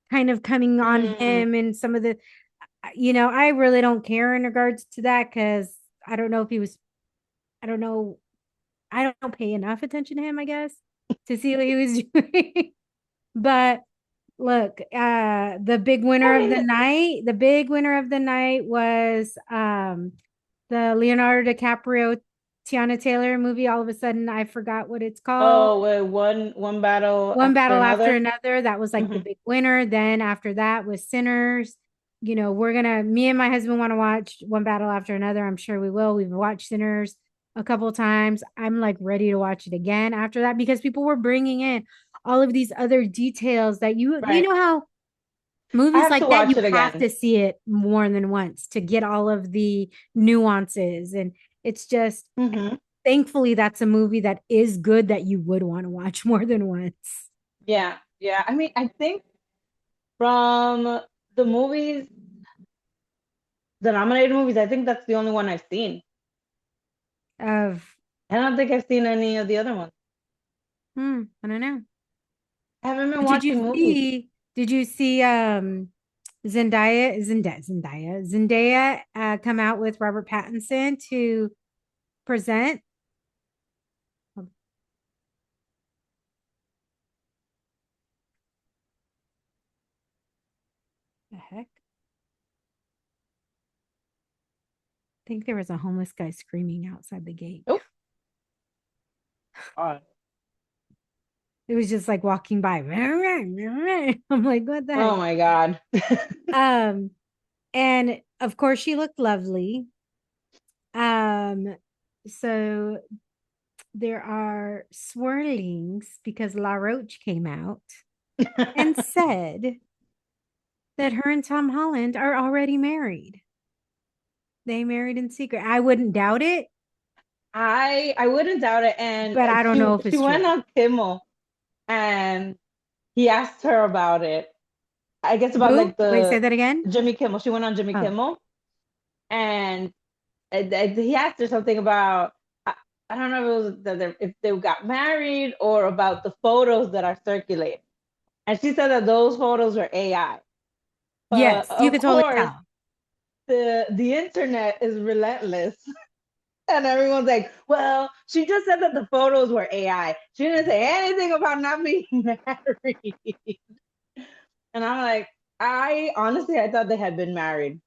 kind of coming on Mm. him and some of the I really don't care in regards to that because I don't know if he was, I don't know, I don't pay enough attention to him, I guess, to see what he was doing. But look, I mean, the big winner of the night was the Leonardo DiCaprio Tiana Taylor movie. All of a sudden, I forgot what it's called. oh, wait, one battle One after battle after another. another. That was like the Mhm. big winner. Then after that was Sinners. Me and my husband want to watch One Battle After Another. I'm sure we will. We've watched Sinners a couple of times. I'm like ready to watch it again after that because people were bringing in all of these other details that you Right. know how I movies have to like that watch you it have again. to see it more than once to get all of the nuances, and it's just Mhm. thankfully that's a movie that is good that you would want to watch more than once. Yeah. Yeah. I mean, I think from the movies, the nominated movies, I think that's the only one I've seen. Of I don't think I've seen any of the other ones. I don't know. I haven't been Did watching you movies. see did you see Zendaya come out with Robert Pattinson to present? What the heck? I think there was a homeless guy screaming outside the gate. Oh, God. It was just like walking by. I'm like, what the heck? Oh my God. Um, and of course she looked lovely. Um, so there are swirlings because La Roche came out and said that her and Tom Holland are already married. They married in secret. I wouldn't doubt it, I wouldn't doubt it. And but I don't know if she it's true. went on Kimmel and he asked her about it. I guess about Who? like Wait, say the that again. Jimmy Kimmel. She went on Jimmy Oh, Kimmel and he asked her something about I don't know if it was that if they got married or about the photos that are circulating. And she said that those photos were AI. But yes, you of could totally course, tell. the internet is relentless. And everyone's like, well, she just said that the photos were AI. She didn't say anything about not being married. And I'm like, I honestly, I thought they had been married.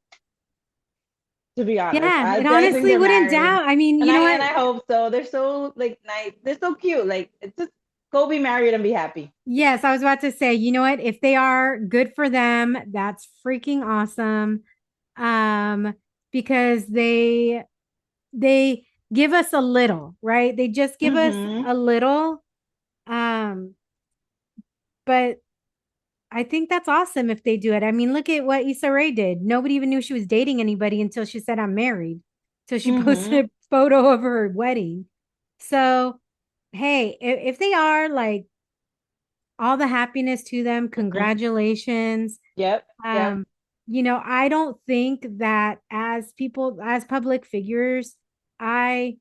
To be honest, Yeah, and I think honestly they're wouldn't married, doubt. I mean, you know and what? I hope so. They're so like nice. They're so cute. Like it's just go be married and be happy. Yes, I was about to say, you know what? If they are, good for them. That's freaking awesome. Um, because they give us a little, right? They just give us Mm-hmm. a little. Um, but I think that's awesome if they do it. I mean, look at what Issa Rae did. Nobody even knew she was dating anybody until she said, I'm married. So she Mm-hmm. posted a photo of her wedding. So, hey, if they are, like, all the happiness to them, Mm-hmm. congratulations. Yep. Yep. Um, I don't think that as people, as public figures, I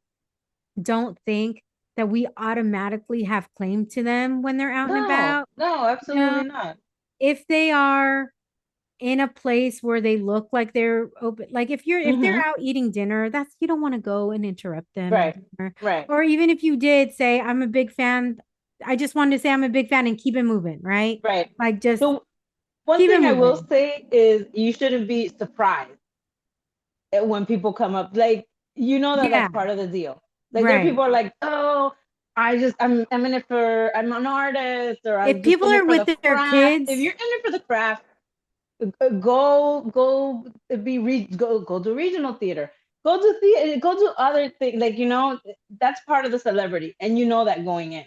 don't think that we automatically have claim to them when they're out and No. about. No. You know, Absolutely not. if they are in a place where they look like they're open, like if they're Mm-hmm. out eating dinner, that's, you don't want to go and interrupt them at Right. dinner. Right. Or even if you did say, I'm a big fan, I just wanted to say I'm a big fan and keep it moving, right? Right. Like, just So one keep it thing I will moving. say is you shouldn't be surprised when people come up. Like you know that Yeah, that's part of the deal. Like there are right. people are like, oh, I'm in it for I'm an artist or I'm If just people in it are for with the their craft. If kids, you're in it for the craft, go go to regional theater. Go to other things. Like that's part of the celebrity, and you know that going in.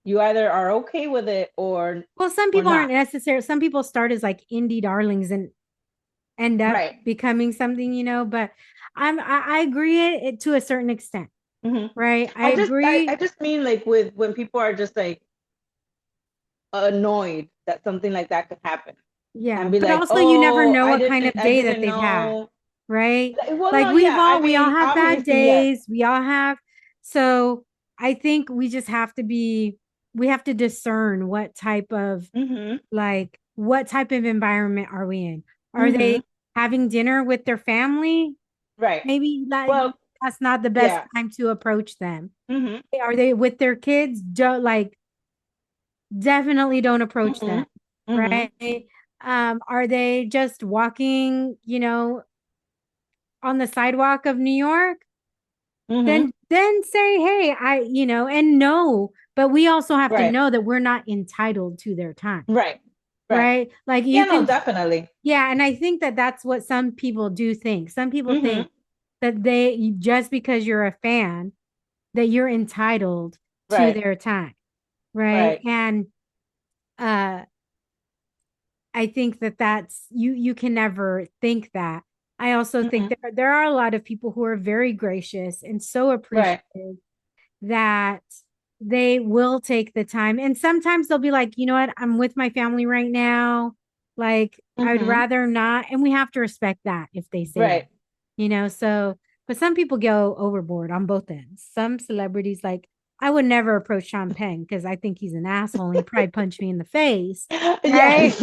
You either are okay with it well, some or people aren't not. necessarily, some people start as like indie darlings and end up Right. becoming something, but I agree it to a certain extent, Hmm. right? I agree. I just mean like with when people are just like annoyed that something like that could happen Yeah, and be but like, also you never oh, know what kind of I day that didn't they've had, know. right? Well, Like no, yeah. I we all mean, have bad obviously, yes. days. We all have. So I think we just have to we have to discern what type of, Mm-hmm. like, what type of environment are we in? Are Mm-hmm. they having dinner with their family? Right. Maybe Well, that's not the best yeah. time to approach them. Mm-hmm. Are they with their kids? Don't, like, definitely don't approach Mm-hmm. them, Mm-hmm. right? Are they just walking, on the sidewalk of New York? Mm-hmm. Then say, hey, and no, but we also have to Right. know that we're not entitled to their time, Right. Right. right? Like, Yeah, you no, can, definitely. yeah, and I think that that's what some people do think. Some people Mm-hmm. think that just because you're a fan, that you're entitled to Right. their time, right? Right. And uh I think that that's, you can never think that. I also think Mm-hmm. there are a lot of people who are very gracious and so Right. appreciative that they will take the time. And sometimes they'll be like, you know what, I'm with my family right now. Like, I would Mm-hmm. rather not. And we have to respect that if they say that, Right. so, but some people go overboard on both ends. Some celebrities, like, I would never approach Sean Penn because I think he's an asshole and he'd probably punch me in the face. Right. Yes.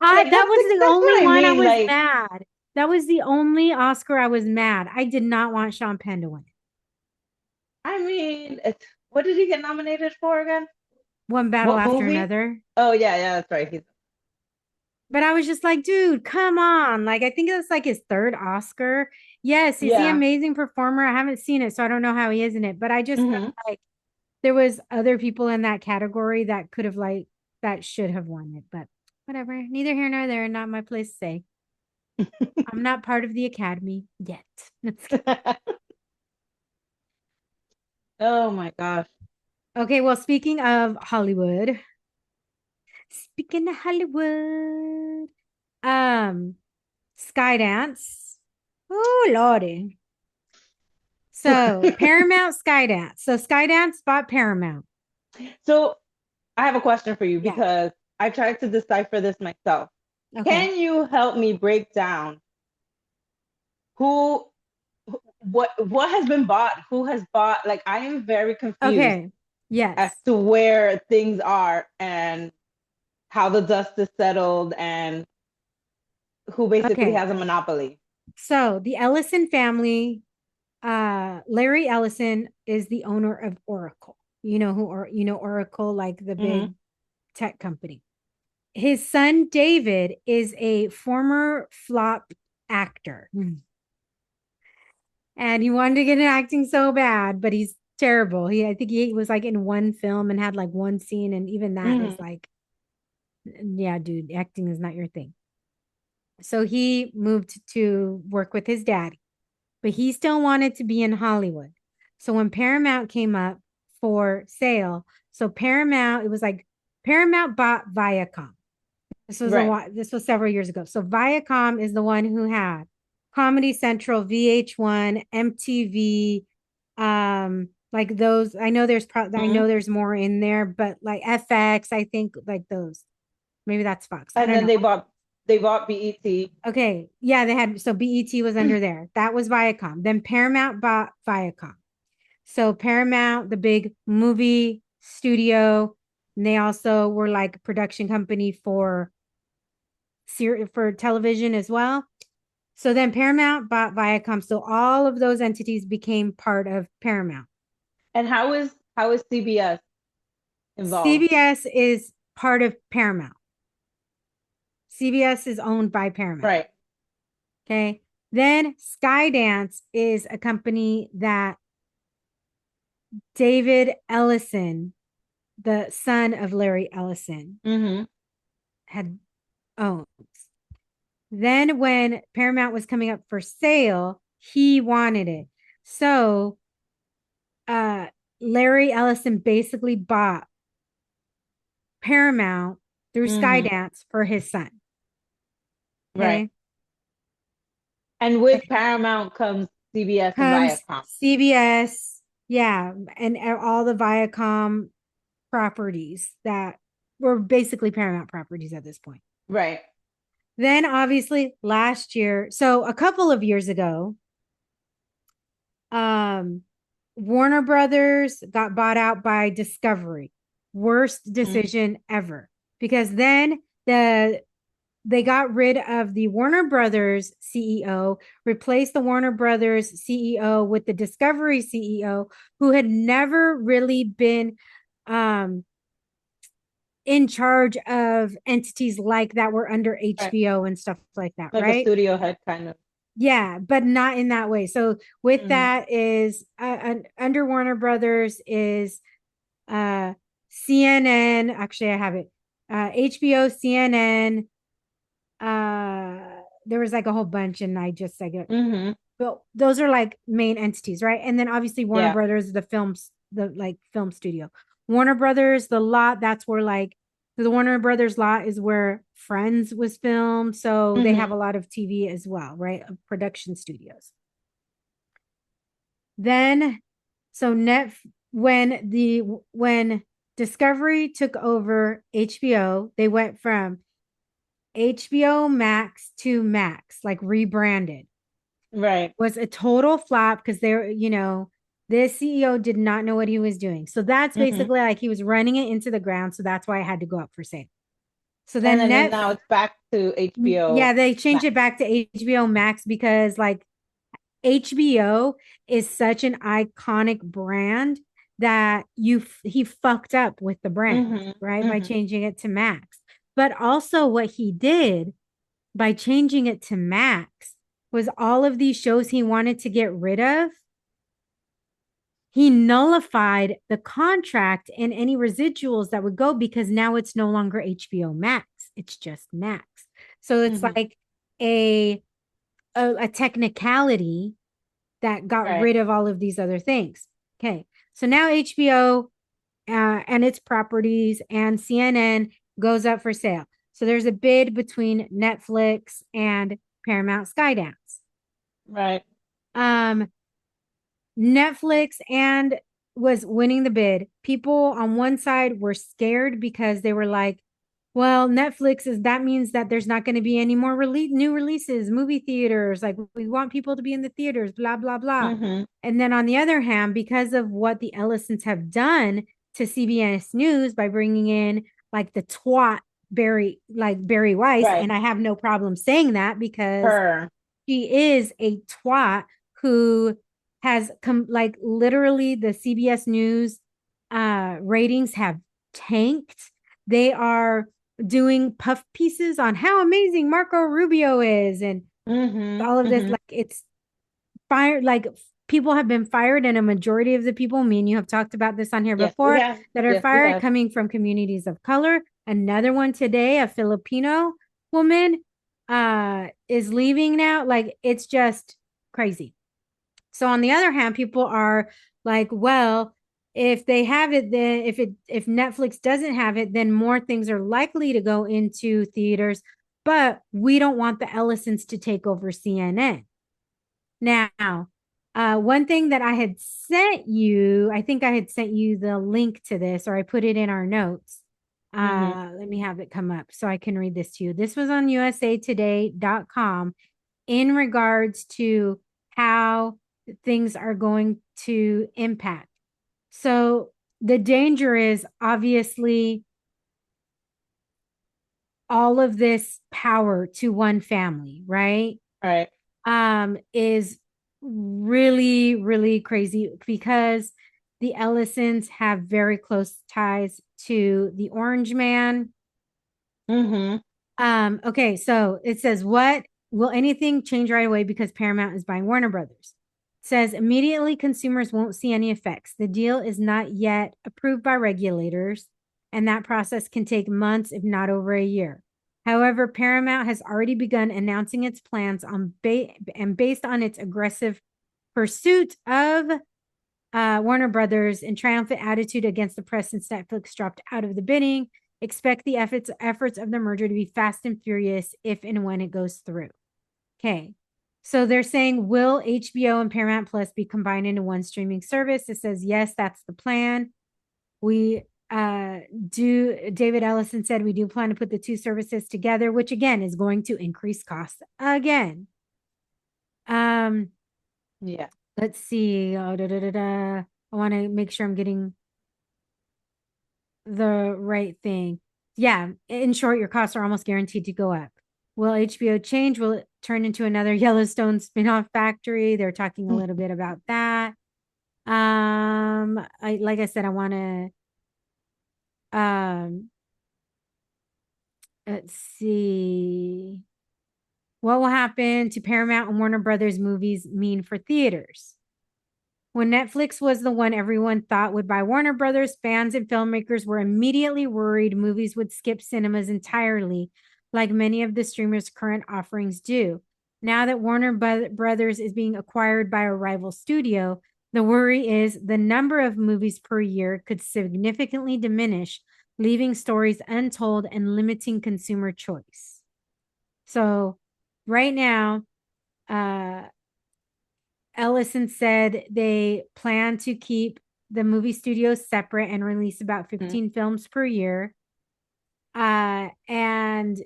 Like That was the that's only what I one I mean. was Like, mad. That was the only Oscar I was mad. I did not want Sean Penn to win. I mean, what did he get nominated for again? One battle What after movie? another. Oh yeah, yeah, that's right. He's But I was just like, dude, come on. Like, I think it's like his third Oscar. Yes, is he an yeah. amazing performer? I haven't seen it, so I don't know how he is in it. But I just felt Mm-hmm. like there was other people in that category that could have, like, that should have won it. But whatever. Neither here nor there. Not my place to say. I'm not part of the Academy yet. Oh my gosh. Okay, well, speaking of Hollywood, um, Skydance. Oh, Lordy. So, So Paramount, Skydance. So Skydance bought Paramount. so I have a question for you Yeah. because I tried to decipher this myself. Okay. Can you help me break down who what has been bought? Who has bought? Like I am very confused Okay. as Yes. to where things are and how the dust is settled and who basically Okay. has a monopoly. So the Ellison family, Larry Ellison is the owner of Oracle. You know Oracle, like the Mm-hmm. big tech company. his son David is a former flop actor. And he wanted to get into acting so bad, but he's terrible. I think he was like in one film and had like one scene, and even that is like, yeah, dude, acting is not your thing. So he moved to work with his daddy, but he still wanted to be in Hollywood. So when Paramount came up for sale, so Paramount, it was like Paramount bought Viacom. This was several years ago. So Viacom is the one who had Comedy Central, VH1, MTV, like those. I know I know there's more in there, but like FX, I think like those. Maybe that's Fox. I And don't then know. they bought BET. Okay. Yeah, they had so BET was under there. That was Viacom. Then Paramount bought Viacom. So Paramount, the big movie studio, and they also were like a production company for television as well. So then Paramount bought Viacom. So all of those entities became part of Paramount. And how is CBS involved? CBS is part of Paramount. CBS is owned by Paramount. Right. Okay. Then Skydance is a company that David Ellison, the son of Larry Ellison, had owned. Then when Paramount was coming up for sale, he wanted it. So Larry Ellison basically bought Paramount through Skydance for his son. Okay. Right. And with Paramount comes CBS and Viacom. CBS, yeah, and all the Viacom properties that were basically Paramount properties at this point. Right. Then obviously last year, so a couple of years ago, Warner Brothers got bought out by Discovery. Worst decision ever. Because then they got rid of the Warner Brothers CEO, replaced the Warner Brothers CEO with the Discovery CEO, who had never really been in charge of entities like that were under HBO and stuff like that, like right? a studio head kind of. Yeah, but not in that way. So with that is under Warner Brothers is CNN. Actually, I have it. HBO, CNN. There was like a whole bunch, and I just like it. But those are like main entities, right? And then obviously Warner Brothers, the film studio. Warner Brothers, the lot, that's where like the Warner Brothers lot is where Friends was filmed. So they have a lot of TV as well, right? Of production studios. Then, so when Discovery took over HBO, they went from HBO Max to Max, like rebranded. Right. Was a total flop because this CEO did not know what he was doing. So that's basically like he was running it into the ground. So that's why it had to go up for sale. So then, now it's back to HBO. Yeah, they changed it back to HBO Max because like HBO is such an iconic brand that he fucked up with the brand, right? By changing it to Max. But also what he did by changing it to Max was all of these shows he wanted to get rid of. He nullified the contract and any residuals that would go because now it's no longer HBO Max. It's just Max. So it's like a technicality that got rid of all of these other things. Okay. So now HBO and its properties and CNN goes up for sale. So there's a bid between Netflix and Paramount Skydance. Right. Netflix and was winning the bid. People on one side were scared because they were like, well, that means that there's not going to be any more new releases, movie theaters. Like we want people to be in the theaters, blah, blah, blah. And then on the other hand, because of what the Ellisons have done to CBS News by bringing in like the twat Barry Weiss, and I have no problem saying that because she is a twat who has like literally the CBS News ratings have tanked. They are doing puff pieces on how amazing Marco Rubio is and all of this. Like it's fired, like people have been fired, and a majority of the people, me and you have talked about this on here Yes, we before, have. that are Yes, we fired have. coming from communities of color. Another one today, a Filipino woman is leaving now. Like it's just crazy. So on the other hand, people are like, well, if they have it, then if Netflix doesn't have it, then more things are likely to go into theaters. But we don't want the Ellisons to take over CNN. Now, one thing that I had sent you, I think I had sent you the link to this, or I put it in our notes. Let me have it come up so I can read this to you. This was on usatoday.com in regards to how things are going to impact. So the danger is obviously all of this power to one family, right? Right. Is really, really crazy because the Ellisons have very close ties to the Orange Man. Okay, so it says, what will anything change right away because Paramount is buying Warner Brothers? It says immediately consumers won't see any effects. The deal is not yet approved by regulators, and that process can take months, if not over a year. However, Paramount has already begun announcing its plans on and based on its aggressive pursuit of Warner Brothers and triumphant attitude against the press since Netflix dropped out of the bidding. Expect the efforts of the merger to be fast and furious if and when it goes through. Okay. So they're saying, will HBO and Paramount Plus be combined into one streaming service? It says, yes, that's the plan. We David Ellison said we do plan to put the two services together, which again is going to increase costs again. Yeah. Let's see. I want to make sure I'm getting the right thing. Yeah, in short, your costs are almost guaranteed to go up. Will HBO change? Will it turn into another Yellowstone spinoff factory? They're talking a little bit about that. Like I said, I want to let's see. What will happen to Paramount and Warner Brothers movies mean for theaters? When Netflix was the one everyone thought would buy Warner Brothers, fans and filmmakers were immediately worried movies would skip cinemas entirely, like many of the streamers' current offerings do. Now that Warner Brothers is being acquired by a rival studio, the worry is the number of movies per year could significantly diminish, leaving stories untold and limiting consumer choice. So, right now, Ellison said they plan to keep the movie studios separate and release about 15 films per year. And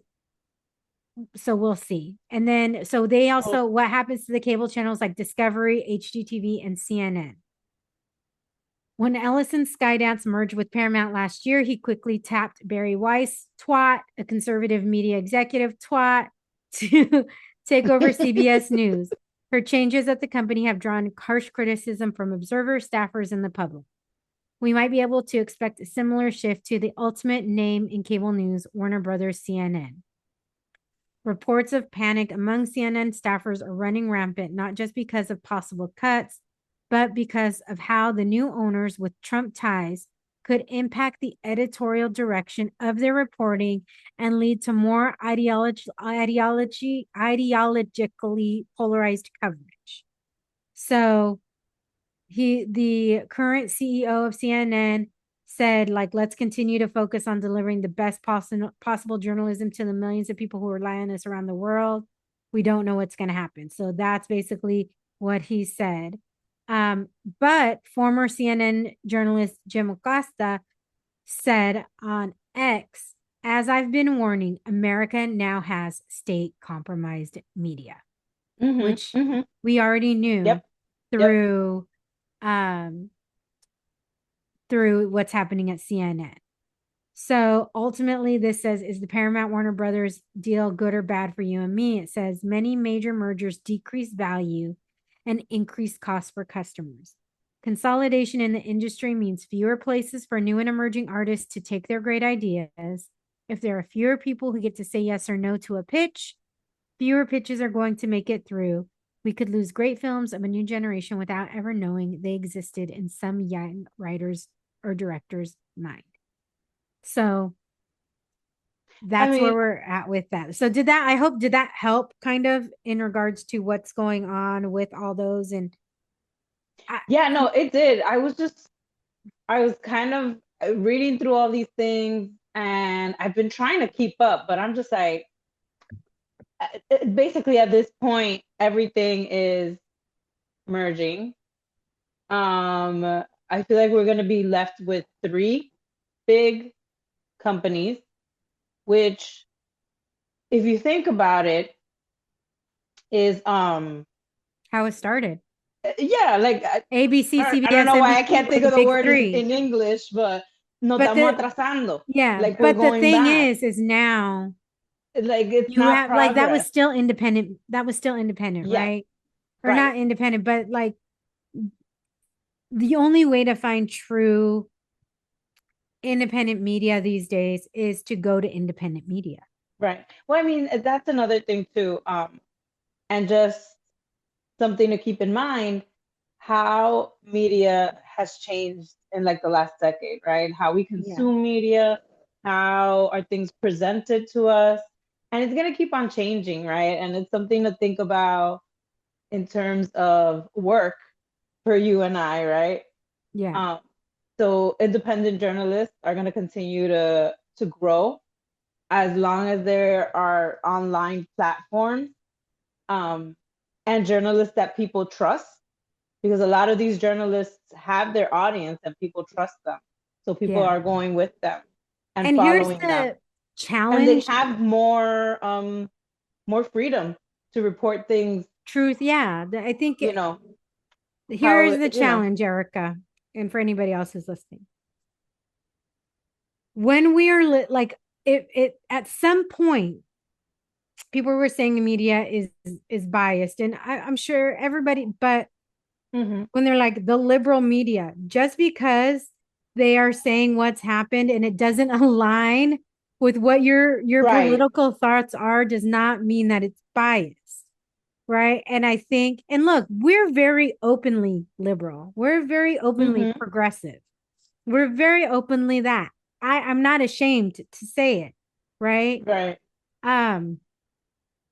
so we'll see. And then, so they also, what happens to the cable channels like Discovery, HGTV, and CNN? When Ellison Skydance merged with Paramount last year, he quickly tapped Barry Weiss, twat, a conservative media executive, twat, to take over CBS News. Her changes at the company have drawn harsh criticism from observers, staffers, and the public. We might be able to expect a similar shift to the ultimate name in cable news, Warner Brothers CNN. Reports of panic among CNN staffers are running rampant, not just because of possible cuts, but because of how the new owners with Trump ties could impact the editorial direction of their reporting and lead to more ideologically polarized coverage. So the current CEO of CNN said, like, let's continue to focus on delivering the best possible journalism to the millions of people who rely on us around the world. We don't know what's going to happen. So that's basically what he said. But former CNN journalist Jim Acosta said on X, as I've been warning, America now has state compromised media, which we already knew through through what's happening at CNN. So ultimately, this says, is the Paramount Warner Brothers deal good or bad for you and me? It says many major mergers decrease value and increase costs for customers. Consolidation in the industry means fewer places for new and emerging artists to take their great ideas. If there are fewer people who get to say yes or no to a pitch, fewer pitches are going to make it through. We could lose great films of a new generation without ever knowing they existed in some young writer's or director's mind. So that's where we're at with that. So did that help kind of in regards to what's going on with all those? And yeah, no, it did. I was kind of reading through all these things, and I've been trying to keep up, but I'm just like, basically at this point, everything is merging. I feel like we're going to be left with 3 big companies, which, if you think about it, is how it started. Yeah, like ABC, CBS. I don't know why I can't think of the word in English, but nos estamos atrasando. Yeah, like but the thing back. is now like it's you not have progress. like that was still independent. That was still independent, Yeah. right? Or right. not independent, but like the only way to find true independent media these days is to go to independent media. Right. Well, I mean, that's another thing too. And just something to keep in mind, how media has changed in like the last decade, right? How we consume media, how are things presented to us, and it's going to keep on changing, right? And it's something to think about in terms of work for you and I, right? Yeah. So independent journalists are going to continue to grow as long as there are online platforms, and journalists that people trust, because a lot of these journalists have their audience and people trust them. So people are going with them and following them. Challenge. And they have more freedom to report things. Truth. Yeah. I think, here's the challenge, Erika, and for anybody else who's listening. When we are like it at some point, people were saying the media is biased, and I'm sure everybody, but when they're like the liberal media, just because they are saying what's happened and it doesn't align with what your political thoughts are, does not mean that it's biased. Right. And I think, and look, we're very openly liberal. We're very openly progressive. We're very openly that. I'm not ashamed to say it. Right. Right.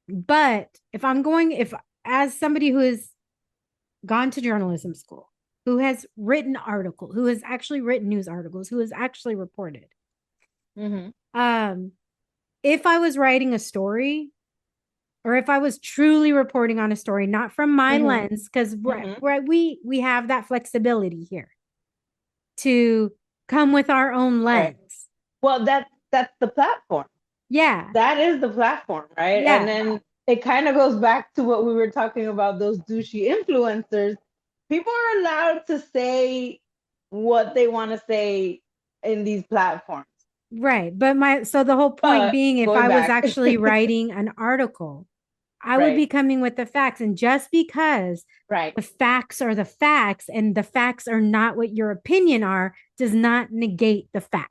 But if as somebody who has gone to journalism school, who has written articles, who has actually written news articles, who has actually reported, if I was writing a story, or if I was truly reporting on a story, not from my lens, because we have that flexibility here to come with our own lens. Right. Well, that's the platform. Yeah. That is the platform, right? Yeah. And then it kind of goes back to what we were talking about, those douchey influencers. People are allowed to say what they want to say in these platforms. Right. But so the whole point being, if I was actually writing an article, I would be coming with the facts. And just because the facts are the facts and the facts are not what your opinion are, does not negate the facts.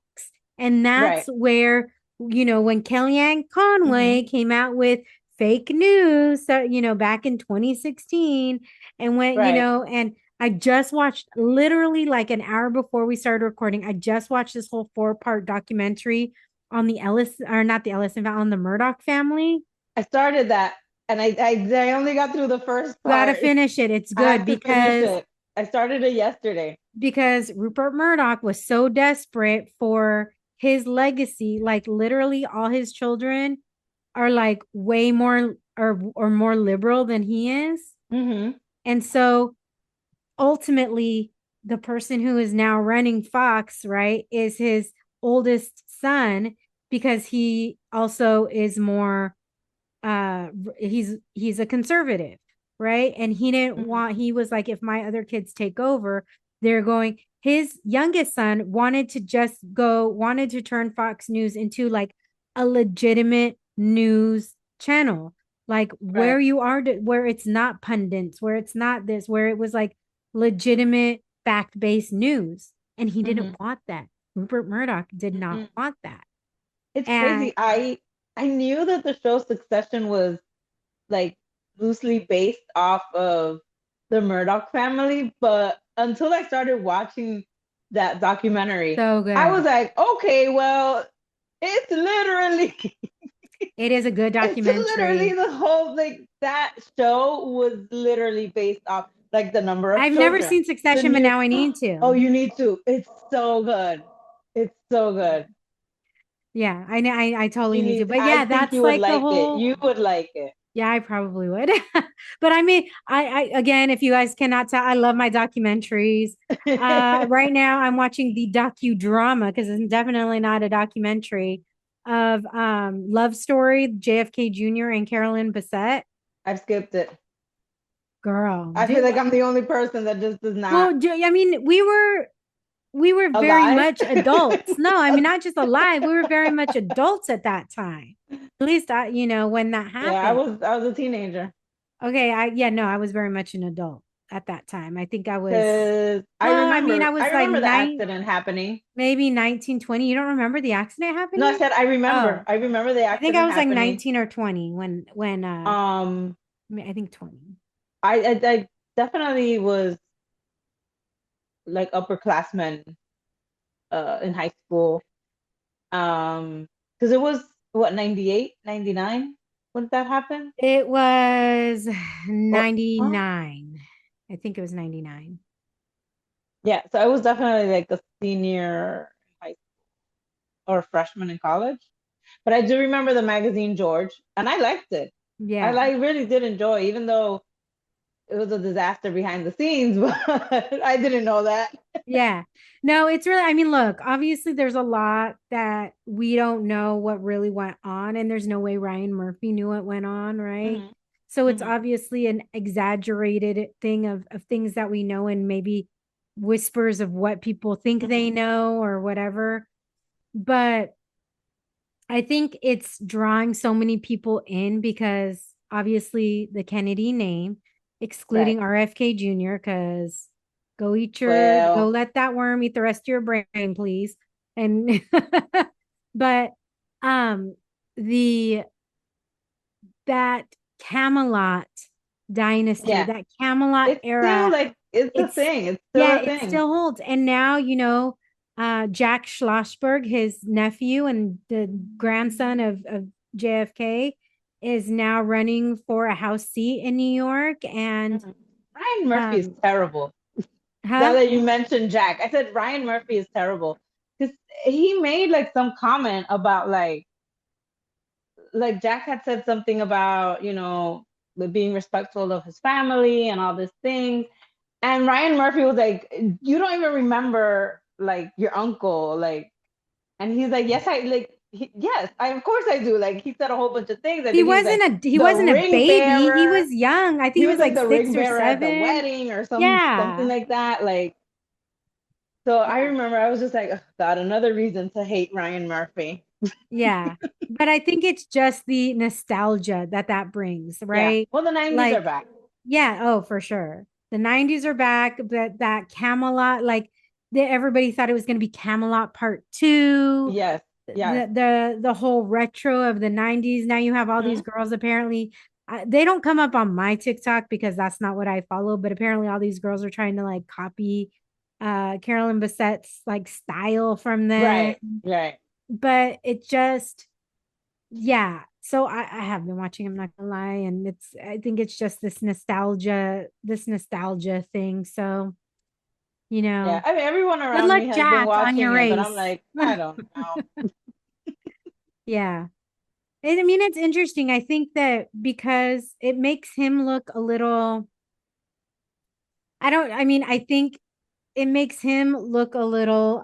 And that's where, when Kellyanne Conway came out with fake news, back in 2016, and went, and I just watched, literally like an hour before we started recording, I just watched this whole 4-part documentary on the on the Murdoch family. I started that, and I only got through the first part. Gotta finish it. It's good because I started it yesterday. Because Rupert Murdoch was so desperate for his legacy, like literally all his children are like way more or more liberal than he is. And so ultimately, the person who is now running Fox, right, is his oldest son, because he also is more he's a conservative, right? And he didn't want, he was like, if my other kids take over, they're going, his youngest son wanted to turn Fox News into like a legitimate news channel, like where where it's not pundits, where it's not this, where it was like legitimate fact-based news. And he didn't want that. Rupert Murdoch did not want that. It's And crazy. I knew that the show Succession was like loosely based off of the Murdoch family, but until I started watching that documentary, so I was good. like, okay, well, it's literally It is a good it's literally documentary. the whole like that show was literally based off like the number of I've never children. seen The Succession, but new now I need oh, to. you need to. It's so good. It's so good. Yeah, I know. I totally You need to. need But I yeah, think you that's would like the like it. whole. You would like it. Yeah, I probably would. But I mean, I again, if you guys cannot tell, I love my documentaries. Right now I'm watching the docudrama because it's definitely not a documentary of Love Story, JFK Jr. and Carolyn Bessette. I've skipped it. Girl, I feel like I'm the only person that just does not I mean, we were very alive. much adults. No, I mean not just alive. We were very much adults at that time. At least when that Yeah, happened. I was a teenager. Okay, yeah, no, I was very much an adult at that time. I think I was, Cause well, I mean, I I was like remember the accident happening. maybe 19, 20. You don't remember the accident No, I happening? said Oh, I remember the I think I accident was like happening. 19 or 20 when Um, I think 20. I definitely was like upperclassmen in high school. Because it was what 98, 99 when that happened? It was Or 99. I think it was 99. yeah, so I was definitely like a senior in high school or freshman in college. But I do remember the magazine George, and I liked it. I Yeah. like really did enjoy, even though it was a disaster behind the scenes, but I didn't know that. Yeah. No, it's really, I mean, look, obviously there's a lot that we don't know what really went on, and there's no way Ryan Murphy knew what went on, right? Hmm. So it's Hmm. obviously an exaggerated thing of things that we know and maybe whispers of what people think they Hmm. know or whatever. But I think it's drawing so many people in because obviously the Kennedy name, Right. excluding RFK Jr., because go Well, let that worm eat the rest of your brain, please. And but um the that Camelot dynasty, yeah, that Camelot it's still era, like it's a it's thing. It's still yeah, a it thing. still holds. And now, Jack Schlossberg, his nephew and the grandson of JFK, is now running for a House seat in New York. And Mhm. Ryan Murphy is um, terrible. Now huh? that you mentioned Jack, I said Ryan Murphy is terrible because he made like some comment about like Jack had said something about being respectful of his family and all these things, and Ryan Murphy was like, "You don't even remember like your uncle, like," and he's like, "Yes, I like." Yes, I of course I do. Like he said a whole bunch of things. I think he was like He the wasn't a ring baby. He bearer. was young. I think He he was was like like the six ring or bearer at the seven. wedding or something Yeah. like that. Like so, I Yeah. remember I was just like, oh, God, another reason to hate Ryan Murphy. Yeah. But I think it's just the nostalgia that brings, Yeah. right? Well, the 90s are Like, back. yeah, oh, for sure. The 90s are back, but that Camelot, like everybody thought it was going to be Camelot part 2. Yes. Yes. The whole retro of the 90s. Now you have all these Mhm. girls apparently they don't come up on my TikTok because that's not what I follow, but apparently all these girls are trying to like copy Carolyn Bessette's like style from them. Right. Right. But it just yeah, so I have been watching, I'm not gonna lie, and I think it's just this nostalgia thing. So, Yeah. I mean, everyone good around luck, me has been Jack, on your watching it, but I'm race. like, I don't know. Yeah. I mean, it's interesting. I think that because it makes him look a little, I mean, I think it makes him look a little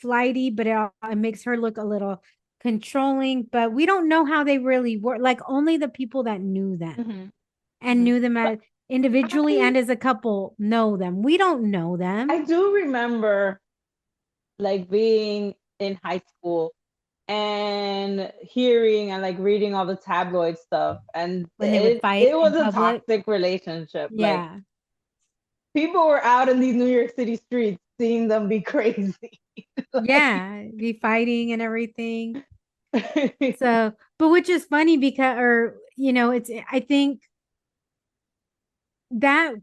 flighty, but it makes her look a little controlling. But we don't know how they really were. Like only the people that knew them Hmm. and Hmm. knew them But as individually I and as a couple know them. We don't know them. I do remember like being in high school and hearing and like reading all the tabloid stuff, and When they would fight it in was a public. toxic relationship. Like Yeah. people were out in these New York City streets seeing them be crazy. Like, Yeah. Be fighting and everything. So, but which is funny because, or, it's, I think that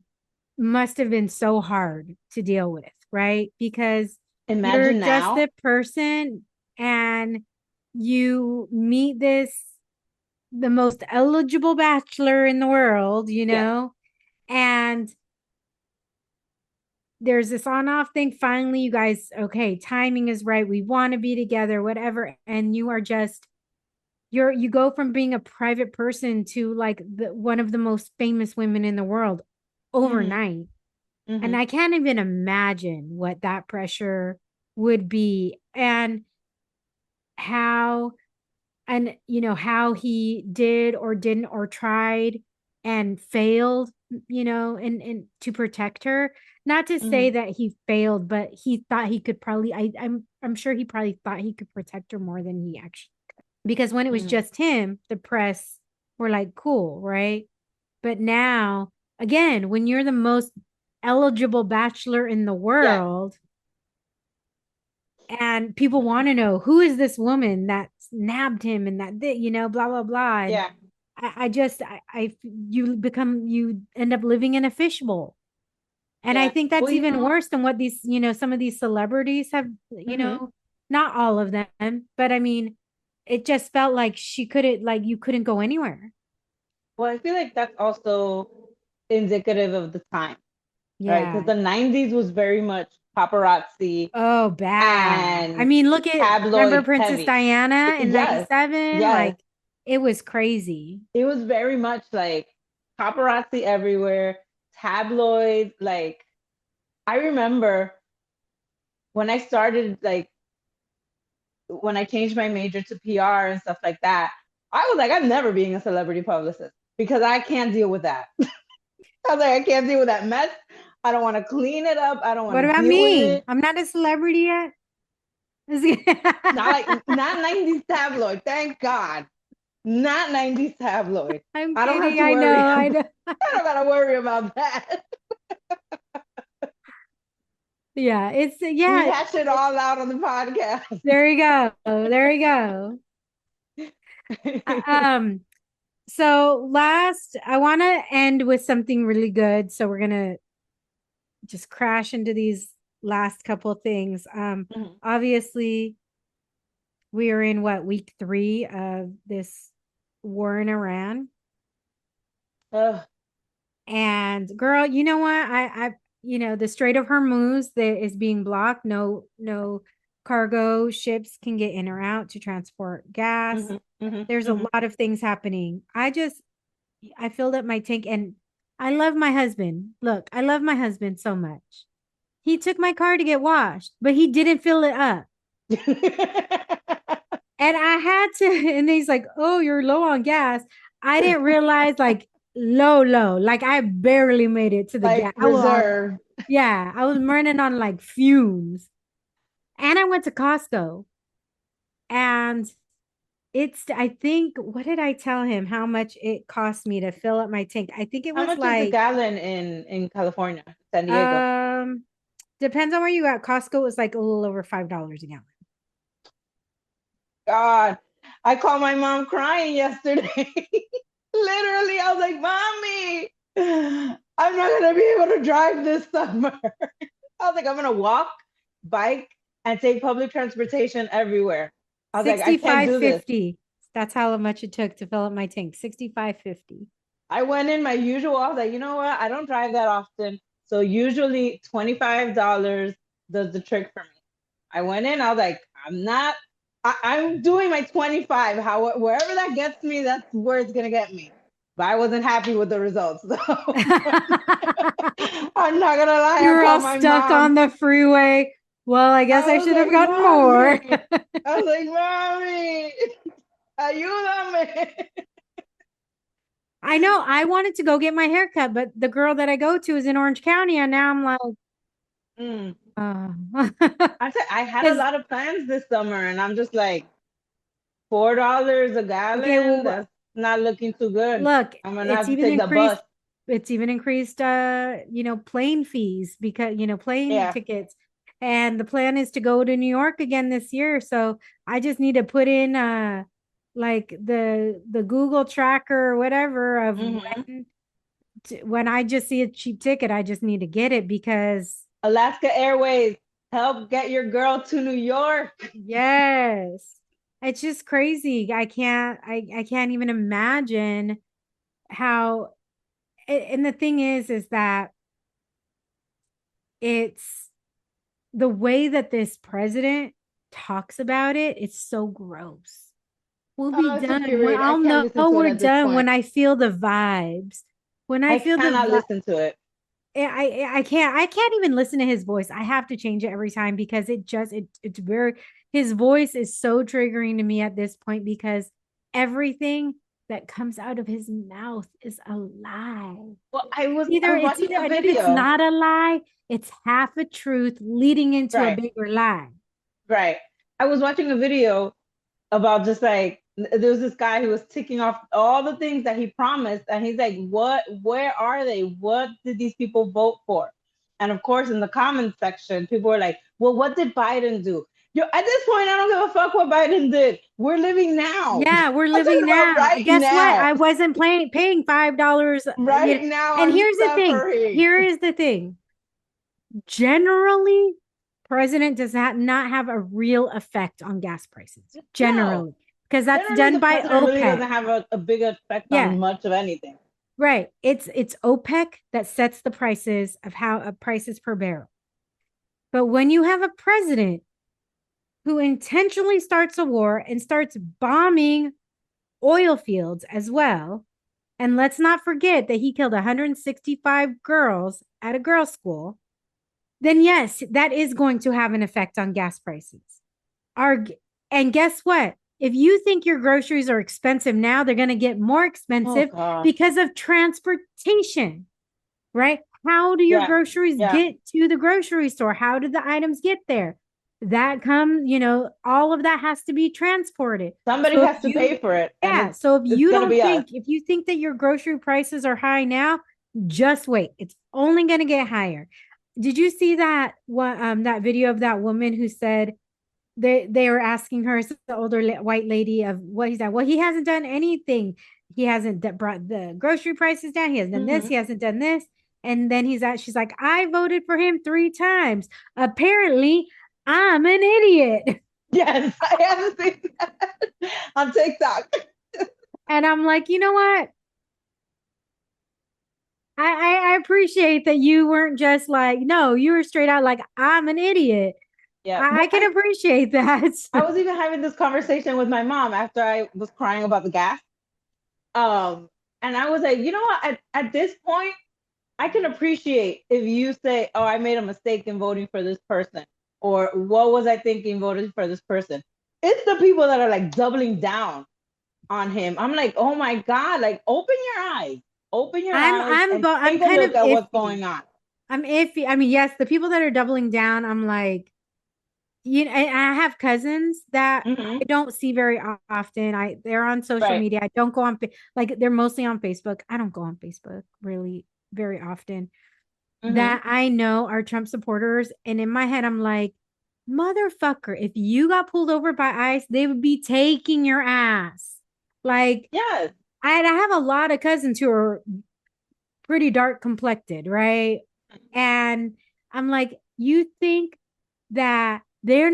must have been so hard to deal with, right? Because you're Imagine just now. a person and you meet the most eligible bachelor in the world, Yeah. and there's this on off thing. Finally, you guys, okay, timing is right. We want to be together, whatever. And you are just, you go from being a private person to like one of the most famous women in the world Mm-hmm. overnight. And Mm-hmm. I can't even imagine what that pressure would be, and how, how he did or didn't or tried and failed, and to protect her. Not to say Mm-hmm. that he failed, but he thought he could probably, I'm sure he probably thought he could protect her more than he actually, because when it was Mm-hmm. just him, the press were like, cool, right? But now, again, when you're the most eligible bachelor in the Yeah. world, and people want to know who is this woman that nabbed him and blah blah blah. And Yeah. I just you end up living in a fishbowl. And I Yeah. think Well, that's even worse than what these, some of these celebrities have, mm-hmm. not all of them, but I mean, it just felt like she couldn't, like, you couldn't go anywhere. Well, I feel like that's also indicative of the time, right? Because Yeah. the 90s was very much paparazzi Oh, bad. I and mean, look at, remember tabloid Princess heavy. Diana in Yes. 97? Yes. Like, it was crazy. It was very much like paparazzi everywhere, tabloid. Like, I remember when I started, like, when I changed my major to PR and stuff like that, I was like, I'm never being a celebrity publicist because I can't deal with that. I was like, I can't deal with that mess. I don't want to clean it up. I don't want What to about deal with me? it. I'm not a celebrity yet. Not like not 90s tabloid, thank God. Not 90s tabloid. I'm I don't have kidding. to I know. worry I about know. I don't gotta worry about that. Yeah, it's, We yeah, hash it all out on the podcast. there you go. There you go. Um, so last, I want to end with something really good. So we're gonna just crash into these last couple of things. Mhm. Obviously, we are in what, week 3 of this war in Iran. Ugh. And girl, you know what? The Strait of Hormuz that is being blocked. No cargo ships can get in or out to transport gas. Mhm, mhm, There's a mhm. lot of things happening. I filled up my tank, and I love my husband. Look, I love my husband so much. He took my car to get washed, but he didn't fill it up. And I had to, and he's like, "Oh, you're low on gas." I didn't realize, like, low. Like, I barely made it to the gas. Like reserve. Yeah, I was running on like fumes. And I went to Costco, and I think, what did I tell him how much it cost me to fill up my tank? I think it How was much is a like, gallon in California, San Diego? um, depends on where you at. Costco was like a little over $5 a gallon. God, I called my mom crying yesterday. Literally, I was like, "Mommy, I'm not gonna be able to drive this summer." I was like, "I'm gonna walk, bike, and take public transportation everywhere." I was like, "I can't do this." 65.50. That's how much it took to fill up my tank. 65.50. I went in my usual. I was like, you know what? I don't drive that often, so usually $25 does the trick for me. I went in. I was like, I'm not. I'm doing my 25. How wherever that gets me, that's where it's gonna get me. But I wasn't happy with the results. So I'm not gonna lie. I You're all called my stuck on mom. the freeway. Well, I guess I I was should have like, gotten more. "Mommy." I was like, "Mommy, ayúdame." I know I wanted to go get my hair cut, but the girl that I go to is in Orange County, and now I'm like, Mm. oh. I had a Because, lot of plans this summer, and I'm just like, $4 a okay, gallon. well, That's not looking too good. look, I'm gonna have to take the bus. it's even increased, plane fees, because, plane Yeah. tickets. and the plan is to go to New York again this year. So I just need to put in like the Google tracker or whatever of when I just see a cheap ticket, I just need to get it because Alaska Airways, help get your girl to New York. yes, it's just crazy. I can't even imagine how and the thing is that it's the way that this president talks about it, it's so gross. We'll be Oh, it's done. When infuriating. I I'll can't know listen to it we're at this done point. when I feel the vibes. When I I feel cannot listen to it. I can't even listen to his voice. I have to change it every time because it's very his voice is so triggering to me at this point because everything that comes out of his mouth is a lie. Well, I Either was it's watching either a and if it's video. not a lie, it's half a truth leading into a Right, bigger lie. right. I was watching a video about just like there was this guy who was ticking off all the things that he promised, and he's like, "What? Where are they? What did these people vote for?" And of course, in the comments section, people were like, "Well, what did Biden do?" Yo, at this point, I don't give a fuck what Biden did. We're living now. Yeah, we're I'm talking living about now. right Guess what? now. I wasn't paying $5. You know, Right now, and I'm here's the thing. suffering. Here is the thing. Generally, president does not have a real effect on gas prices. No, Generally, because that's generally, done the by president really OPEC. doesn't have a big effect Yeah, on much of anything. right. It's OPEC that sets the prices of how prices per barrel. But when you have a president who intentionally starts a war and starts bombing oil fields as well, and let's not forget that he killed 165 girls at a girls' school, then yes, that is going to have an effect on gas prices. Our, and guess what? If you think your groceries are expensive now, they're going to get more Oh expensive gosh. because of transportation, right? How do your Yeah. groceries Yeah. get to the grocery store? How do the items get there? That comes, all of that has to be transported. Somebody So if has to you, pay for it, and yeah, so it's gonna be us. if you think that your grocery prices are high now, just wait. It's only going to get higher. Did you see that that video of that woman who said they were asking her, the older white lady, of what he's done? Well, he hasn't done anything. He hasn't brought the grocery prices down. He hasn't done this. He hasn't done this. And then she's like, I voted for him 3 times. Apparently, I'm an idiot. Yes, I haven't seen that on TikTok. And I'm like, you know what? I appreciate that you weren't just like, no, you were straight out like, I'm an idiot. Yeah. I Well, can appreciate that. I was even having this conversation with my mom after I was crying about the gas. And I was like, you know what? At this point, I can appreciate if you say, "Oh, I made a mistake in voting for this person," or "What was I thinking voting for this person?" It's the people that are like doubling down on him. I'm like, oh my God, like open your eyes and I'm take a kind of look at what's iffy. going on. I'm iffy. I mean, yes, the people that are doubling down, I'm like, I have cousins that I Mm-hmm. don't see very often. They're on social Right. media. I don't go on like they're mostly on Facebook. I don't go on Facebook really very often. Mm-hmm. That I know are Trump supporters, and in my head, I'm like, motherfucker, if you got pulled over by ICE, they would be taking your ass. Like, Yes. I have a lot of cousins who are pretty dark complected, right? And I'm like, you think that they're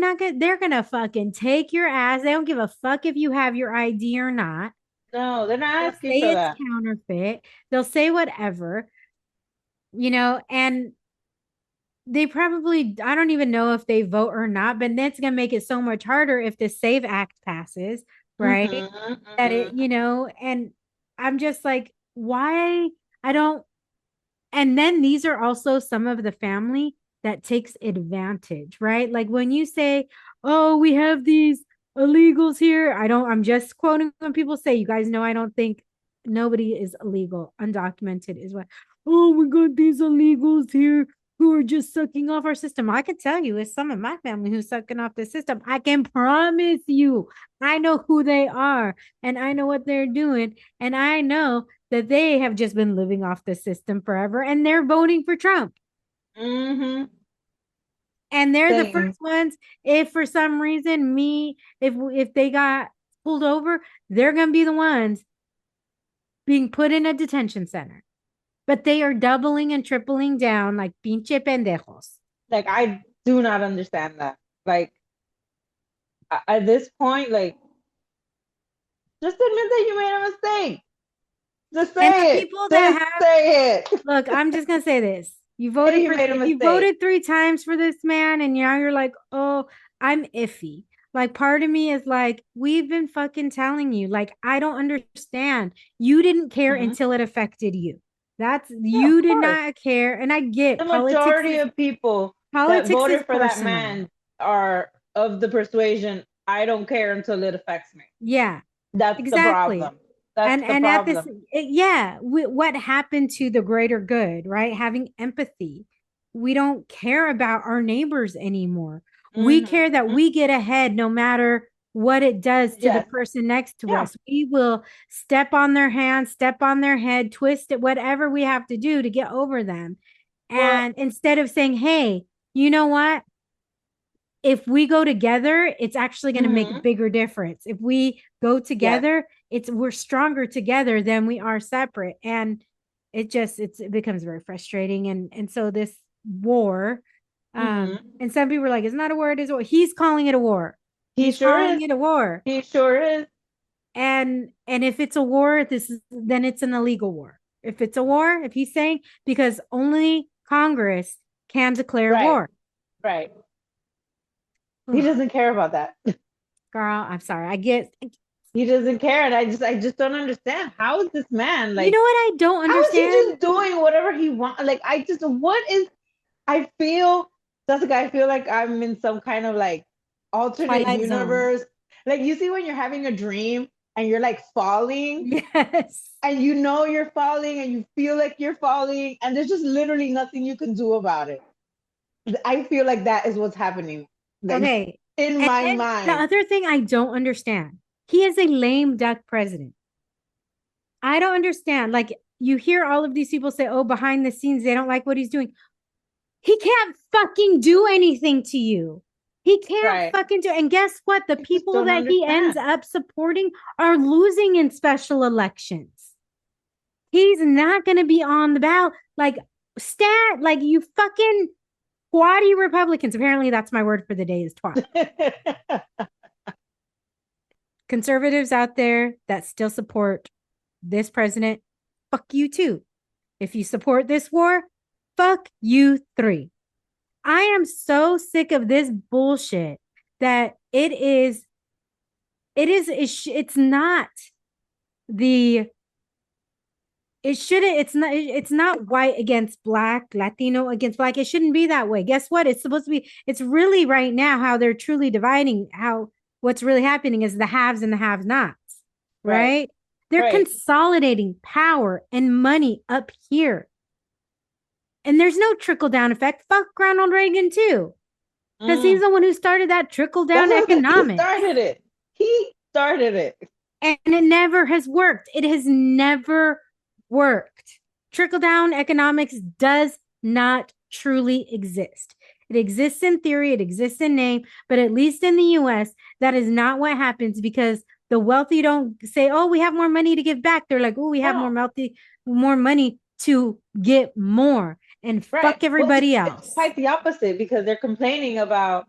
gonna fucking take your ass. They don't give a fuck if you have your ID or not. No, they're not They'll asking say for it's that. counterfeit. They'll say whatever, and they probably, I don't even know if they vote or not, but that's gonna make it so much harder if the SAVE Act passes, right? Mm-hmm. That Mm-hmm. and I'm just like, why? I don't. And then these are also some of the family that takes advantage, right? Like when you say, oh, we have these illegals here. I'm just quoting when people say, you guys know, I don't think nobody is illegal. Undocumented is what, oh, we got these illegals here who are just sucking off our system. I can tell you, it's some of my family who's sucking off the system. I can promise you, I know who they are and I know what they're doing. And I know that they have just been living off the system forever and they're voting for Trump. Mm-hmm. And they're the Same. first ones. If for some reason if they got pulled over, they're gonna be the ones being put in a detention center. But they are doubling and tripling down like pinche pendejos. Like, I do not understand that. Like, at this point, like, just admit that you made a mistake. Just And the say it. people that Just have say it. look, I'm just gonna say this. You Say voted you for made a you mistake. voted 3 times for this man, and now you're like, oh, I'm iffy. Like, part of me is like, we've been fucking telling you. Like, I don't understand. You didn't care Mhm. until it affected you. That's Yeah, you of did course. not care. And I get The politics majority is of people that politics is voted for that personal. man are of the persuasion, I don't care until it affects me. Yeah, That's the exactly. problem. That's the And at this, problem. what happened to the greater good, right? Having empathy. We don't care about our neighbors anymore. We care that Mhm. we get ahead no matter what it does to the Yes. person next to Yeah. us. We will step on their hand, step on their head, twist it, whatever we have to do to get over them. Well, And instead of saying, hey, you know what? If we go together, it's actually going to make a mhm. bigger difference. If we go Yes. together, we're stronger together than we are separate. And it becomes very frustrating. And so this war, Mhm. and some people are like, it's not a war, it is a war. He's calling it a war. He He's sure calling is. it a war. He sure is. And if it's a war, then it's an illegal war. If it's a war, if he's saying, because only Congress can declare Right. war. Right. He doesn't care about that. Girl, I'm sorry. He doesn't care, and I just don't understand. How is this man, like, You know what I don't how is he understand? just doing whatever he wants? Like, what is? I feel, Jessica. I feel like I'm in some kind of like alternate Twilight Zone. universe. Like, you see when you're having a dream and you're like falling, Yes. and you know you're falling, and you feel like you're falling, and there's just literally nothing you can do about it. I feel like that is what's happening. Like, Okay. in And my then the mind. other thing I don't understand, he is a lame duck president. I don't understand. Like, you hear all of these people say, oh, behind the scenes, they don't like what he's doing. He can't fucking do anything to you. He can't Right. fucking do. And guess what? The I just people don't that he ends understand. up supporting are losing in special elections. He's not going to be on the ballot. Like, like you fucking twatty Republicans. Apparently, that's my word for the day is twat. Conservatives out there that still support this president, fuck you too. If you support this war, fuck you three. I am so sick of this bullshit that it's not the it's not white against black, Latino against black. It shouldn't be that way. Guess what? It's supposed to be, it's really right now how they're truly dividing, how what's really happening is the haves and the have nots, right? They're Right. consolidating power and money up here. And there's no trickle down effect. Fuck Ronald Reagan too. Because he's the one who started that trickle down economics. He started it. And it never has worked. It has never worked. Trickle down economics does not truly exist. It exists in theory, it exists in name, but at least in the US, that is not what happens because the wealthy don't say, oh, we have more money to give back. They're like, oh, we have more money to get more and fuck everybody else. It's quite the opposite because they're complaining about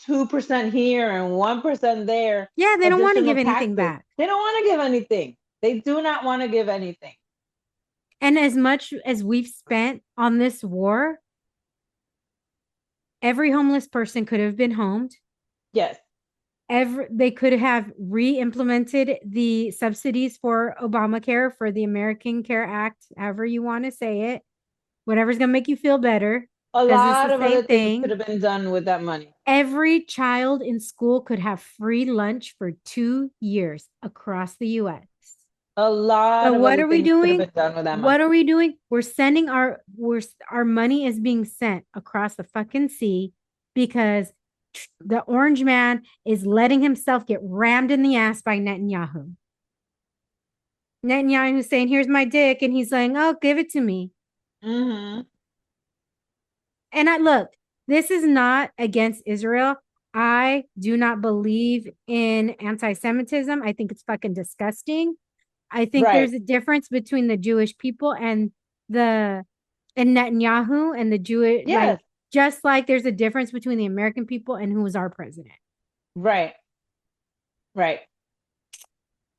2% here and 1% there. Yeah, they don't want to give anything back. They don't want to give anything. They do not want to give anything. And as much as we've spent on this war, every homeless person could have been homed. Yes. They could have re-implemented the subsidies for Obamacare, for the American Care Act, however you want to say it. Whatever's going to make you feel better. A lot of other things could have been done with that money. Every child in school could have free lunch for 2 years across the US. A lot of what other are we things could have doing? been done with that money. What are we doing? We're sending our money is being sent across the fucking sea because the orange man is letting himself get rammed in the ass by Netanyahu. Netanyahu's saying, here's my dick. And he's saying, oh, give it to me. Mm-hmm. And look, this is not against Israel. I do not believe in anti-Semitism. I think it's fucking disgusting. I think Right, there's a difference between the Jewish people the and Netanyahu and the Jewish, yes, just like there's a difference between the American people and who was our president. right, right.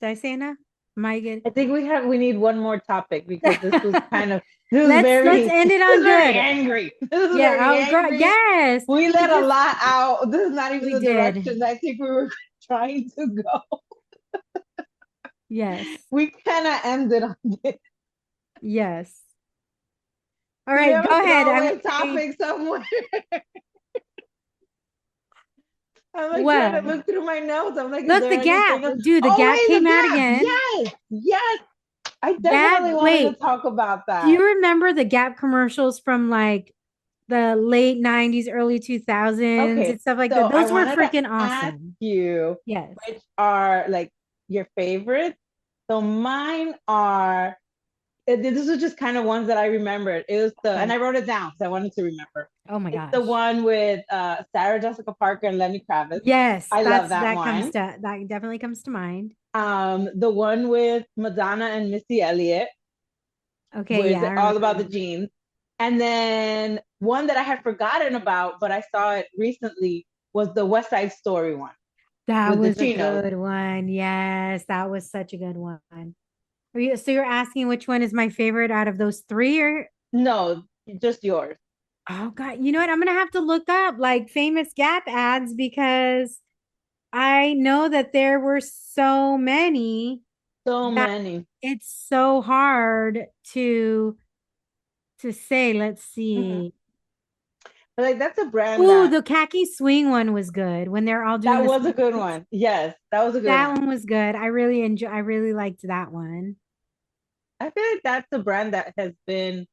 Did I say enough? Am I good? I think we need one more topic because this is Let's very end it this on is very good. angry. This is Yeah, very oh girl, angry. yes. We let a Because lot out. This is not even we the did. direction I think we were trying to go. Yes. We cannot end it on this. Yes. All Do you right, have go a ahead. I'm throwaway topic somewhere? I'm like trying to what? look through my notes. I'm like, is Look, there the Gap. anything else? Dude, the Oh Gap wait, came the out gap. again. Yes, yes. I Gap, definitely wanted to wait. talk about Do that. you remember the Gap commercials from like the late 90s, early 2000s Okay, and stuff like so that? I Those were wanted to freaking ask awesome. you Yes. which are like your favorites. So mine are this was just kind of ones that I remembered. It was and Okay. I wrote it down because I wanted to remember. Oh my It's the gosh. one with Sarah Jessica Parker and Lenny Kravitz. Yes, I love that comes one. to that definitely comes to mind. The one with Madonna and Missy Elliott Okay, with yeah, I All remember About the that. Jeans. And then one that I had forgotten about, but I saw it recently was the West Side Story one That with the was a chinos. good one. Yes, that was such a good one. So you're asking which one is my favorite out of those three or No, just yours. oh God, you know what? I'm gonna have to look up like famous Gap ads because I know that there were so many So that many. it's so hard to say. Let's Mm-hmm. see. But like that's a brand Oh, that the khaki swing one was good when they're all doing that the was a good swings. one. Yes, that was a good That one. one was good. I really liked that one. I feel like that's a brand that has been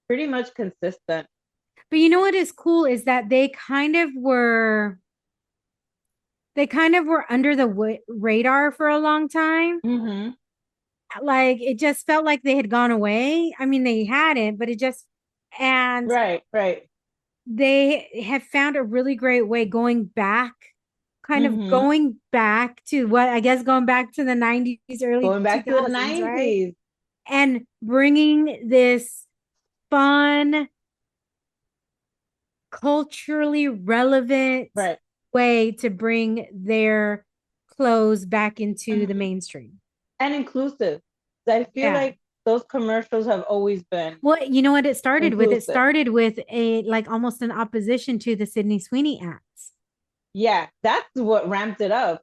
pretty much consistent. But you know what is cool is that they kind of were under the radar for a long time. Mm-hmm. Like it just felt like they had gone away. I mean, they hadn't, but it just and Right, right. they have found a really great way going back, kind of Mm-hmm. going back to what I guess going back to the 90s, early Going back to the 2000s, right? 90s. And bringing this fun, culturally relevant Right. way to bring their clothes back into the Mm-hmm. mainstream. And inclusive. I feel Yeah. like those commercials have always been Well, you know what it started with? It inclusive. started with a like almost an opposition to the Sydney Sweeney ads. Yeah, that's what ramped it up.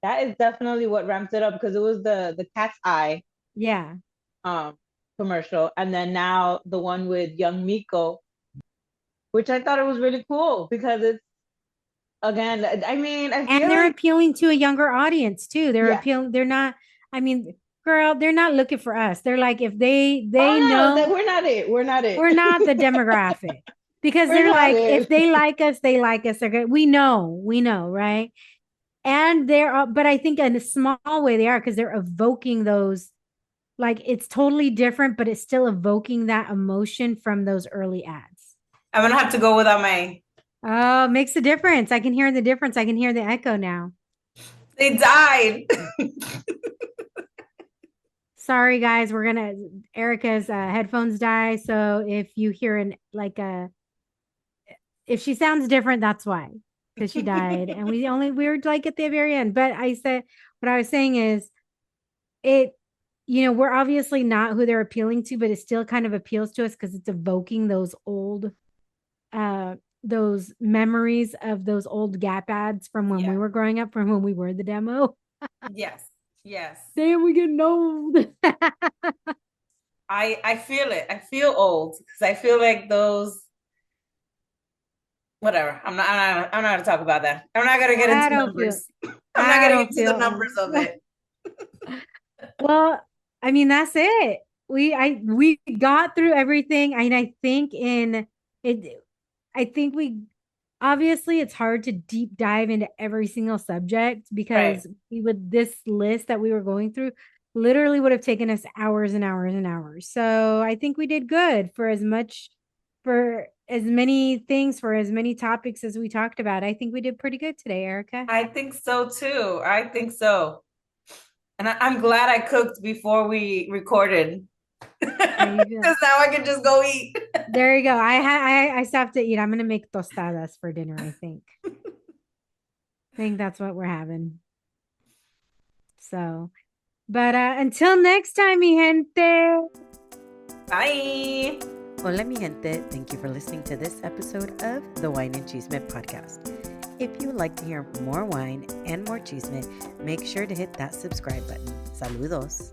That is definitely what ramped it up because it was the cat's eye Yeah. um commercial, and then now the one with young Miko, which I thought it was really cool because it's again, I mean, I And feel they're like appealing to a younger audience too. yeah. They're not, I mean, girl, they're not looking for us. They're like, if they Oh no, know we're not it. We're not it. we're not the demographic because We're they're not like, if it. they like us, they like us. They're good. We know, right? And they're, but I think in a small way they are because they're evoking those, like it's totally different, but it's still evoking that emotion from those early ads. I'm gonna have to go without my. Oh, makes a difference. I can hear the difference. I can hear the echo now. They died. Sorry, guys. Erica's headphones die. So if you hear if she sounds different, that's why, because she died. And we were like at the very end. But what I was saying is it, we're obviously not who they're appealing to, but it still kind of appeals to us because it's evoking those memories of those old Gap ads from when we were growing up, from when we were the demo. Yes, yes. Damn, we getting old. I feel it. I feel old because I feel like those. Whatever. I'm not gonna talk about that. I'm not gonna get I into don't feel numbers. I'm not I gonna get don't into the feel numbers of old. it. Well, I mean, that's it. We got through everything. And I think in it, I think we obviously it's hard to deep dive into every single subject Right. because this list that we were going through literally would have taken us hours and hours and hours. So I think we did good for as much for as many things, for as many topics as we talked about. I think we did pretty good today, Erika. I think so too. I think so. And I'm glad I cooked before we recorded. Because now I can just go eat. There you go. I still have to eat. I'm gonna make tostadas for dinner, I think. I think that's what we're having. So, but until next time, mi gente. Bye. Hola, mi gente. Thank you for listening to this episode of the Wine and Chisme podcast. If you would like to hear more wine and more chisme, make sure to hit that subscribe button. Saludos.